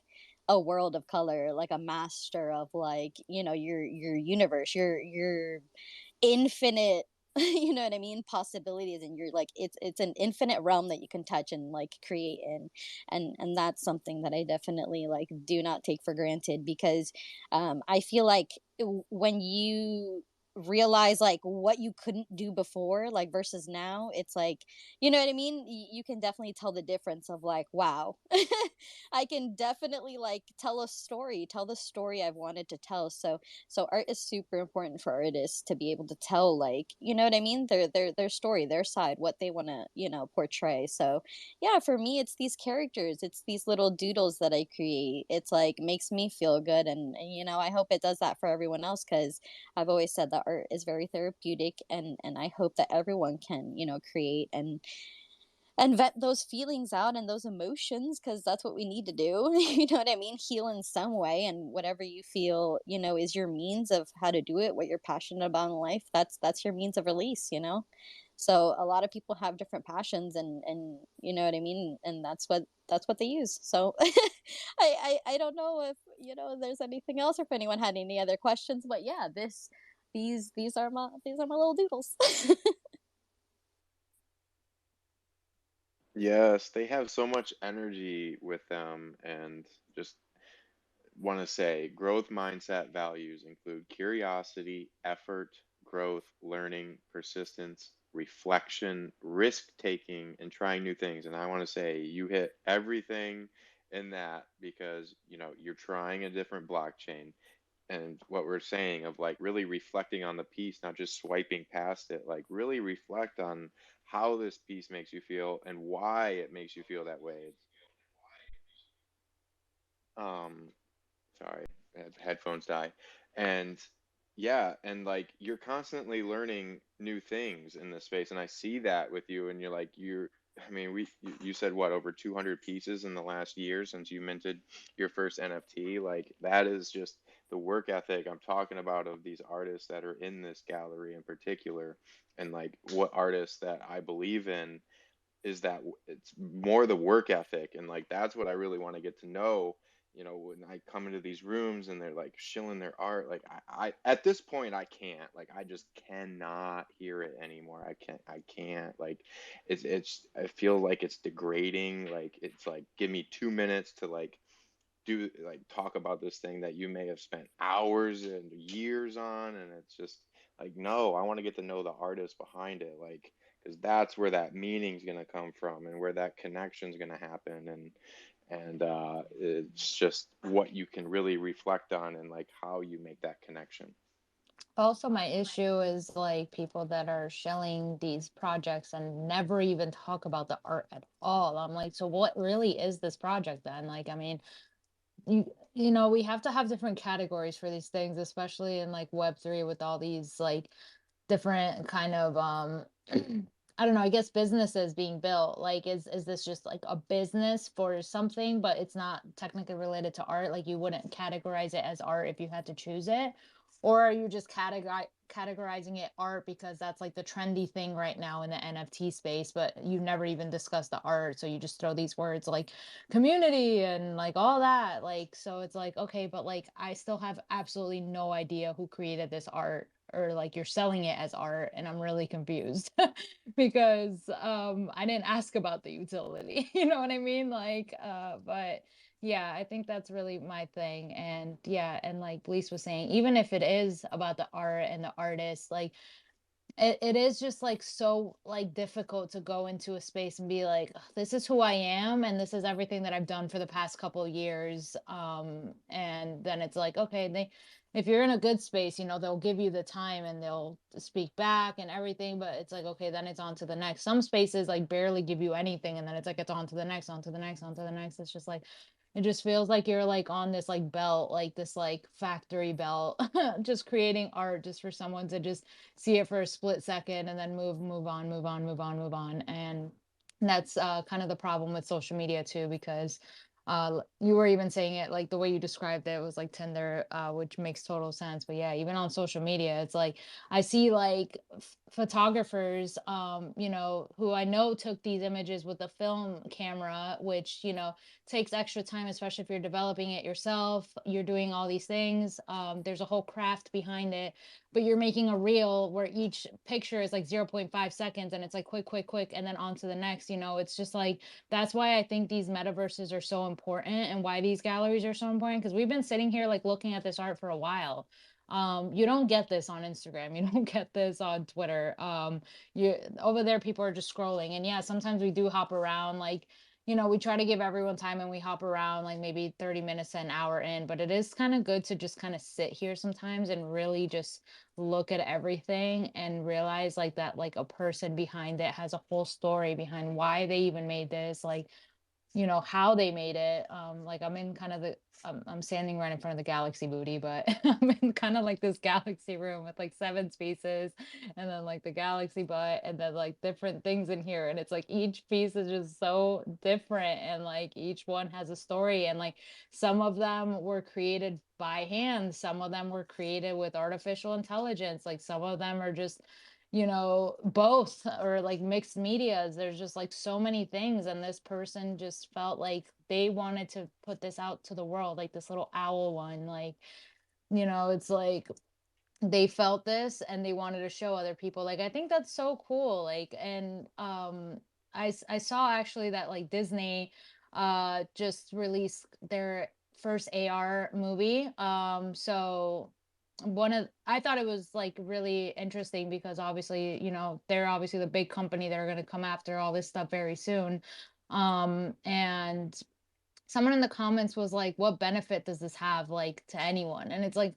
a world of color, like a master of like, you know, your universe, your infinite you know what I mean, possibilities, and you're like it's an infinite realm that you can touch and like create in. And that's something that I definitely like do not take for granted, because I feel like when you realize like what you couldn't do before, like versus now, it's like, you know what I mean, you can definitely tell the difference of like, wow, I can definitely like tell the story I've wanted to tell. So art is super important for artists to be able to tell, like, you know what I mean, their story, their side, what they want to, you know, portray. So yeah, for me it's these characters, it's these little doodles that I create. It's like makes me feel good, and you know, I hope it does that for everyone else, because I've always said that art is very therapeutic, and I hope that everyone can, you know, create and vet those feelings out and those emotions, because that's what we need to do. You know what I mean, heal in some way, and whatever you feel, you know, is your means of how to do it, what you're passionate about in life, that's your means of release, you know. So a lot of people have different passions, and you know what I mean, and that's what they use. So I don't know if, you know, there's anything else, or if anyone had any other questions, but yeah, these are my little doodles. Yes, they have so much energy with them, and just want to say growth mindset values include curiosity, effort, growth, learning, persistence, reflection, risk taking, and trying new things. And I want to say you hit everything in that, because you're trying a different blockchain, and what we're saying of like really reflecting on the piece, not just swiping past it, like really reflect on how this piece makes you feel and why it makes you feel that way. Um, Sorry, headphones die. And yeah, and like you're constantly learning new things in this space, and I see that with you. And I mean, you said what, over 200 pieces in the last year since you minted your first NFT. Like that is just the work ethic I'm talking about of these artists that are in this gallery in particular, and like what artists that I believe in is that it's more the work ethic, and like that's what I really want to get to know. When I come into these rooms and they're like shilling their art, like I at this point I can't, like I just cannot hear it anymore. I can't, like it's I feel like it's degrading. Like it's like, give me 2 minutes to like do, like talk about this thing that you may have spent hours and years on, and it's just like, no, I want to get to know the artist behind it, like, because that's where that meaning's going to come from and where that connection's going to happen. And it's just what you can really reflect on and like how you make that connection. Also, my issue is like people that are shelling these projects and never even talk about the art at all. I'm like, so what really is this project then? Like, I mean, we have to have different categories for these things, especially in like Web3 with all these like different kind of I don't know, I guess businesses being built. Like is this just like a business for something, but it's not technically related to art? Like you wouldn't categorize it as art if you had to choose it? Or are you just categorizing it art because that's like the trendy thing right now in the NFT space, but you've never even discussed the art, so you just throw these words like community and like all that. Like, so it's like, okay, but like I still have absolutely no idea who created this art, or like you're selling it as art, and I'm really confused because I didn't ask about the utility. You know what I mean? Like but yeah, I think that's really my thing. And yeah, and like Bleace was saying, even if it is about the art and the artist, like it is just like so like difficult to go into a space and be like, "Ugh, this is who I am and this is everything that I've done for the past couple of years." And then it's like, okay, if you're in a good space, they'll give you the time and they'll speak back and everything, but it's like, okay, then it's on to the next. Some spaces like barely give you anything, and then it's like it's on to the next, on to the next, on to the next. It's just like it just feels like you're like on this like belt, like this like factory belt, just creating art just for someone to just see it for a split second and then move on, move on, move on, move on. And that's kind of the problem with social media too, because you were even saying it like the way you described it was like Tinder, which makes total sense. But yeah, even on social media, it's like I see like photographers, who I know took these images with a film camera, which takes extra time, especially if you're developing it yourself. You're doing all these things. There's a whole craft behind it, but you're making a reel where each picture is like 0.5 seconds and it's like quick, and then on to the next, you know. It's just like, that's why I think these metaverses are so important and why these galleries are so important, because we've been sitting here like looking at this art for a while. You don't get this on Instagram, you don't get this on Twitter. You over there, people are just scrolling, and yeah, sometimes we do hop around, like, you know, we try to give everyone time and we hop around like maybe 30 minutes to an hour in, but it is kind of good to just kind of sit here sometimes and really just look at everything and realize like that, like a person behind it has a whole story behind why they even made this, like, you know, how they made it. Like I'm in kind of the I'm standing right in front of the galaxy booty, but I'm in kind of like this galaxy room with like 7 spaces, and then like the galaxy butt, and then like different things in here, and it's like each piece is just so different, and like each one has a story, and like some of them were created by hand, some of them were created with artificial intelligence, like some of them are just, you know, both, or like mixed medias. There's just like so many things, and this person just felt like they wanted to put this out to the world, like this little owl one, like, you know, it's like they felt this and they wanted to show other people. Like I think that's so cool. Like, and I saw actually that like Disney just released their first AR movie. So I thought it was like really interesting because obviously, you know, they're obviously the big company that are going to come after all this stuff very soon. And someone in the comments was like, what benefit does this have like to anyone? And it's like,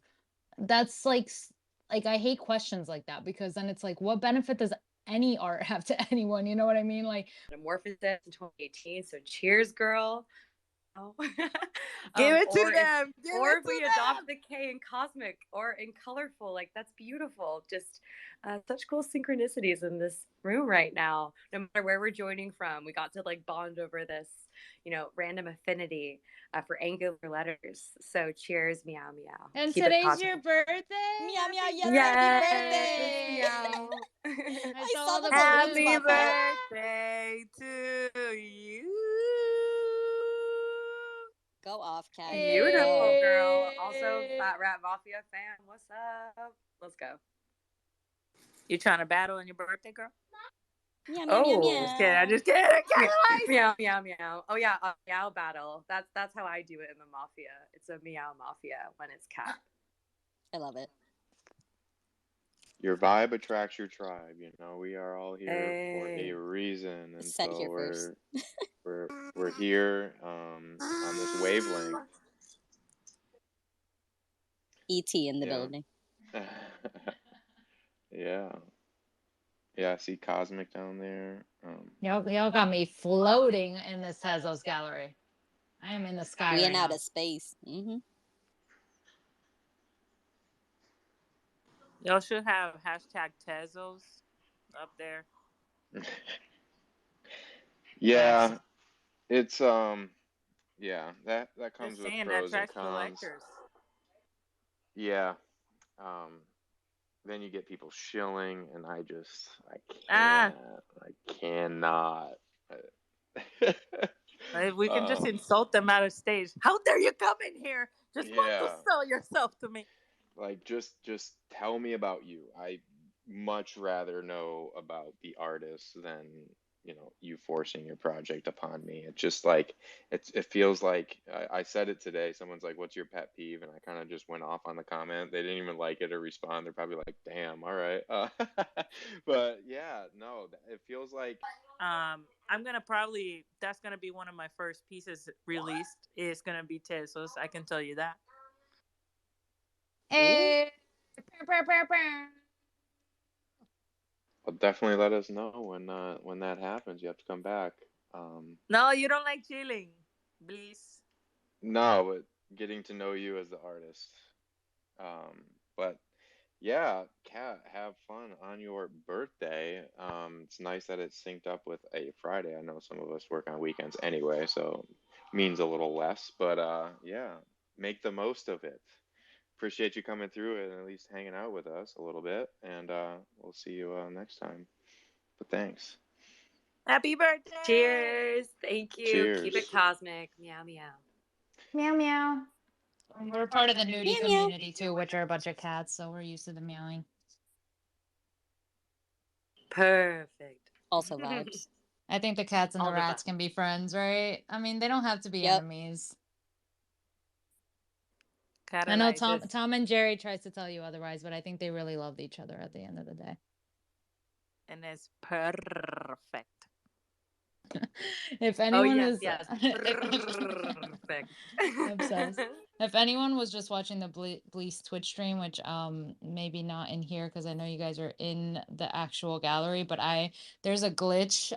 that's like I hate questions like that, because then it's like, what benefit does any art have to anyone? You know what I mean? Like, Metamorphosis in 2018. So cheers, girl. Give it to or them. If we adopt the K in cosmic or in colorful, like that's beautiful. Just such cool synchronicities in this room right now. No matter where we're joining from, we got to like bond over this, you know, random affinity for angular letters. So cheers, meow meow. and Keep today's your birthday. Meow meow, yes, Yes, happy birthday. meow. I saw all the balloons balloons. Happy pop up. birthday to you. Go off, cat. Beautiful Go. girl. Also, Fat Rat Mafia fan. What's up? Let's go. You trying to battle on your birthday, girl? Meow meow meow meow. Just kidding. Meow meow meow. Oh yeah, meow battle. That's how I do it in the mafia. It's a meow mafia when it's cat. I love it. Your vibe attracts your tribe. You know, we are all here for Hey. a reason, and Set so here first. we're here on this wavelength. ET in the building. Yeah. Yeah, I see Cosmic down there. Y'all got me floating in this Tezos gallery. I am in the sky We right in now. outer space. Y'all should have hashtag Tezos up there. Yeah, it's yeah, that comes Just with saying, pros that and attracts cons. collectors. Yeah. Then you get people shilling, and I cannot. We can just insult them out of stage. How dare you come in here? Just want to sell yourself to me. Like, just tell me about you. I much rather know about the artist than, you know, you forcing your project upon me. It's just like, it feels like, I said it today. Someone's like, what's your pet peeve? And I kind of just went off on the comment. They didn't even like it or respond. They're probably like, damn, all right. But yeah, no, it feels like. I'm gonna that's gonna be one of my first pieces released. It's gonna be Tezos. I can tell you that. Hey. Well, definitely let us know when that happens. You have to come back. No, you don't like chilling, Bleace. No, but getting to know you as the artist. But yeah, Kat, have fun on your birthday. It's nice that it's synced up with a Friday. I know some of us work on weekends anyway, so it means a little less. But yeah, make the most of it. Appreciate you coming through and at least hanging out with us a little bit. And we'll see you next time. But thanks. Happy birthday! Cheers! Thank you. Cheers. Keep it cosmic. Meow meow. Meow meow. We're part of the nudie Meow, meow. community too, which are a bunch of cats, so we're used to the meowing. Perfect. Also vibes. I think the cats and All the the rats vibes. can be friends, right? I mean, they don't have to be Yep. enemies. Kind I of know like this. Tom and Jerry tries to tell you otherwise, but I think they really loved each other at the end of the day. And it's perfect. If Oh anyone yes, is yes. Perfect. obsessed. If anyone was just watching the Bleace Twitch stream, which maybe not in here because I know you guys are in the actual gallery, but there's a glitch.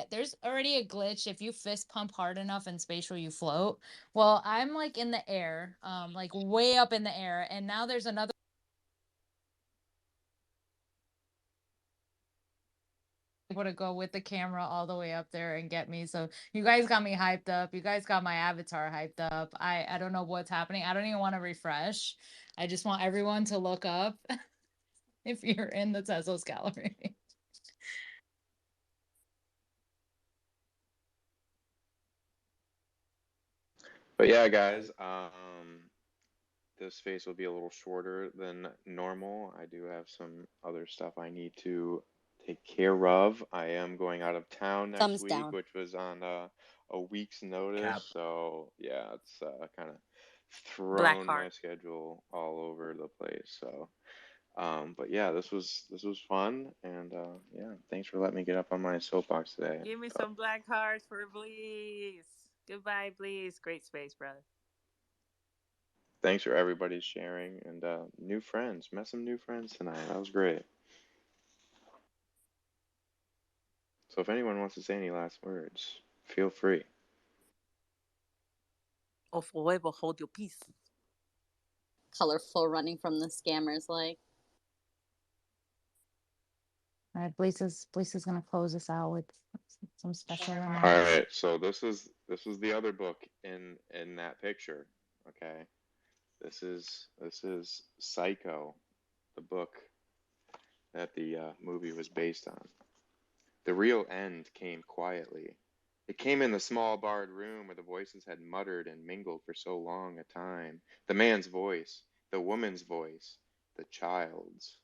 There's already a glitch. If you fist pump hard enough in spatial, you float. Well, I'm like in the air, like way up in the air, and now there's another able to go with the camera all the way up there and get me. So you guys got me hyped up. You guys got my avatar hyped up. I don't know what's happening. I don't even want to refresh. I just want everyone to look up if you're in the Tezos gallery. But yeah, guys, this space will be a little shorter than normal. I do have some other stuff I need to take care of. I am going out of town next Thumbs week, down. which was on a week's notice. Cap. So yeah, it's kind of Black thrown heart. my schedule all over the place. So, but yeah, this was fun, and yeah, thanks for letting me get up on my soapbox today. Give me some black hearts for Bleace. Goodbye, Bleace. Great space, brother. Thanks for everybody sharing and new friends. Met some new friends tonight. That was great. So if anyone wants to say any last words, feel free. O forever hold your peace. Colorful running from the scammers, like. All right, Bleace is gonna close us out with some special All remarks. right, so this is the other book in that picture. Okay, this is Psycho, the book that the movie was based on. The real end came quietly. It came in the small barred room where the voices had muttered and mingled for so long a time. The man's voice, the woman's voice, the child's.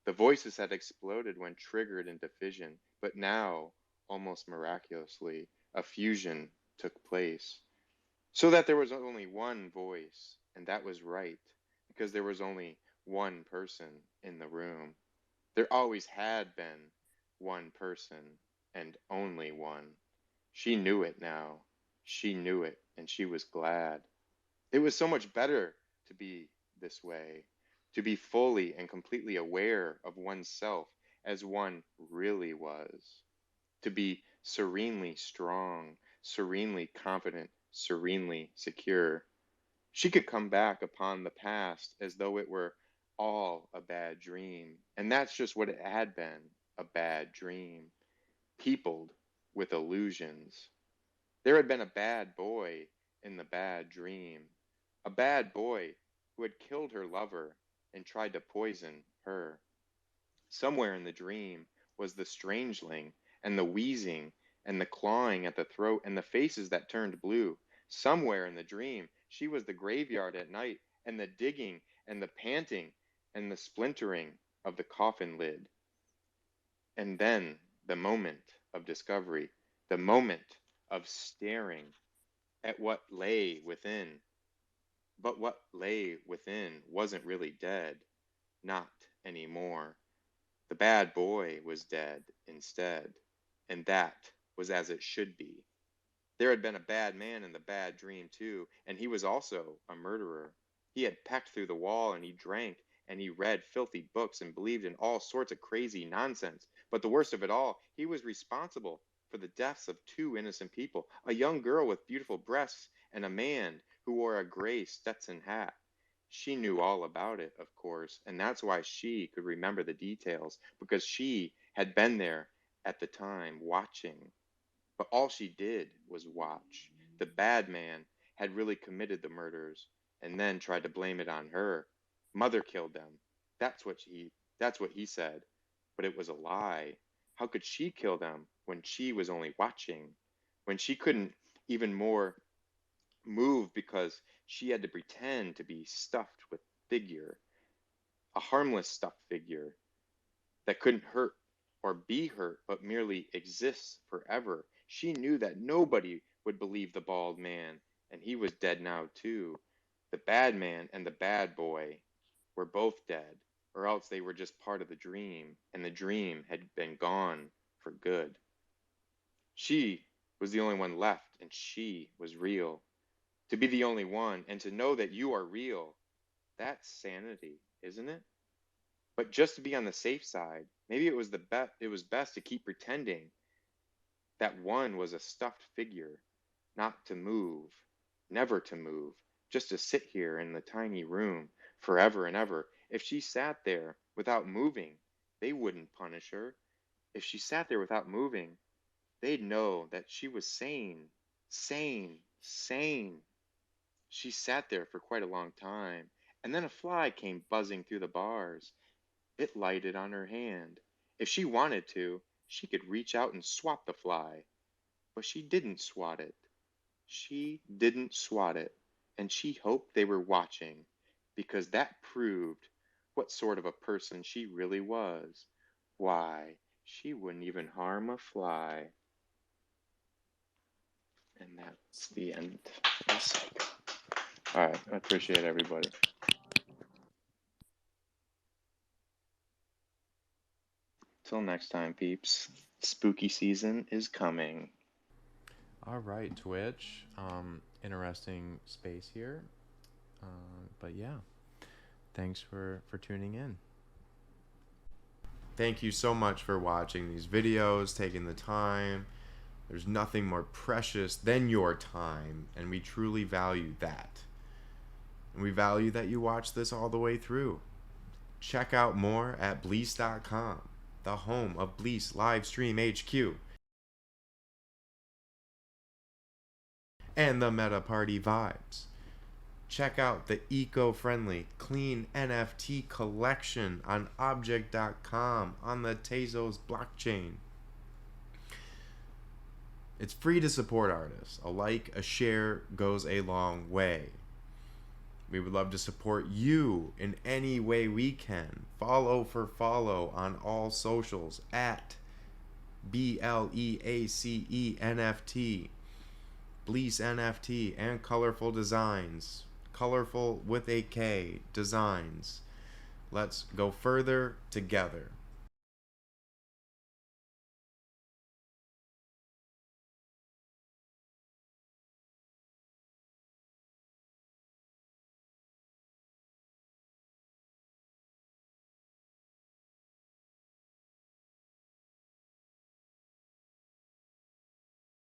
The voices had exploded when triggered into fission, but now, almost miraculously, a fusion took place. So that there was only one voice, and that was right, because there was only one person in the room. There always had been one person, and only one. She knew it now. She knew it, and she was glad. It was so much better to be this way, to be fully and completely aware of oneself as one really was, to be serenely strong, serenely confident, serenely secure. She could come back upon the past as though it were all a bad dream, and that's just what it had been, a bad dream, peopled with illusions. There had been a bad boy in the bad dream, a bad boy who had killed her lover and tried to poison her. Somewhere in the dream was the strangeling, and the wheezing, and the clawing at the throat, and the faces that turned blue. Somewhere in the dream she was the graveyard at night, and the digging, and the panting, and the splintering of the coffin lid. And then the moment of discovery, the moment of staring at what lay within. But what lay within wasn't really dead, not anymore. The bad boy was dead instead, and that was as it should be. There had been a bad man in the bad dream too, and he was also a murderer. He had pecked through the wall, and he drank, and he read filthy books and believed in all sorts of crazy nonsense. But the worst of it all, he was responsible for the deaths of two innocent people, a young girl with beautiful breasts and a man who wore a gray Stetson hat. She knew all about it, of course, and that's why she could remember the details, because she had been there at the time watching. But all she did was watch. The bad man had really committed the murders and then tried to blame it on her. Mother killed them. That's what he said. But it was a lie. How could she kill them when she was only watching? When she couldn't even more move because she had to pretend to be stuffed with figure, a harmless stuffed figure that couldn't hurt or be hurt, but merely exists forever. She knew that nobody would believe the bald man, and he was dead now too. The bad man and the bad boy were both dead, or else they were just part of the dream, and the dream had been gone for good. She was the only one left, and she was real. To be the only one, and to know that you are real, that's sanity, isn't it? But just to be on the safe side, maybe it was best to keep pretending that one was a stuffed figure, not to move, never to move, just to sit here in the tiny room forever and ever. If she sat there without moving, they wouldn't punish her. If she sat there without moving, they'd know that she was sane, sane, sane. She sat there for quite a long time, and then a fly came buzzing through the bars. It lighted on her hand. If she wanted to, she could reach out and swat the fly. But she didn't swat it. She didn't swat it. And she hoped they were watching, because that proved what sort of a person she really was. Why, she wouldn't even harm a fly. And that's the end of the cycle. All right, I appreciate everybody. Till next time, peeps. Spooky season is coming. All right, Twitch. Interesting space here. But yeah, thanks for tuning in. Thank you so much for watching these videos, taking the time. There's nothing more precious than your time, and we truly value that. And we value that you watch this all the way through. Check out more at Bleace.com, the home of Bleace Livestream HQ and the Meta Party vibes. Check out the eco-friendly, clean NFT collection on Object.com on the Tezos blockchain. It's free to support artists. A like, a share goes a long way. We would love to support you in any way we can. Follow for follow on all socials at BLEACE NFT, Bleace NFT, and Colorful Designs. Colorful with a K, Designs. Let's go further together.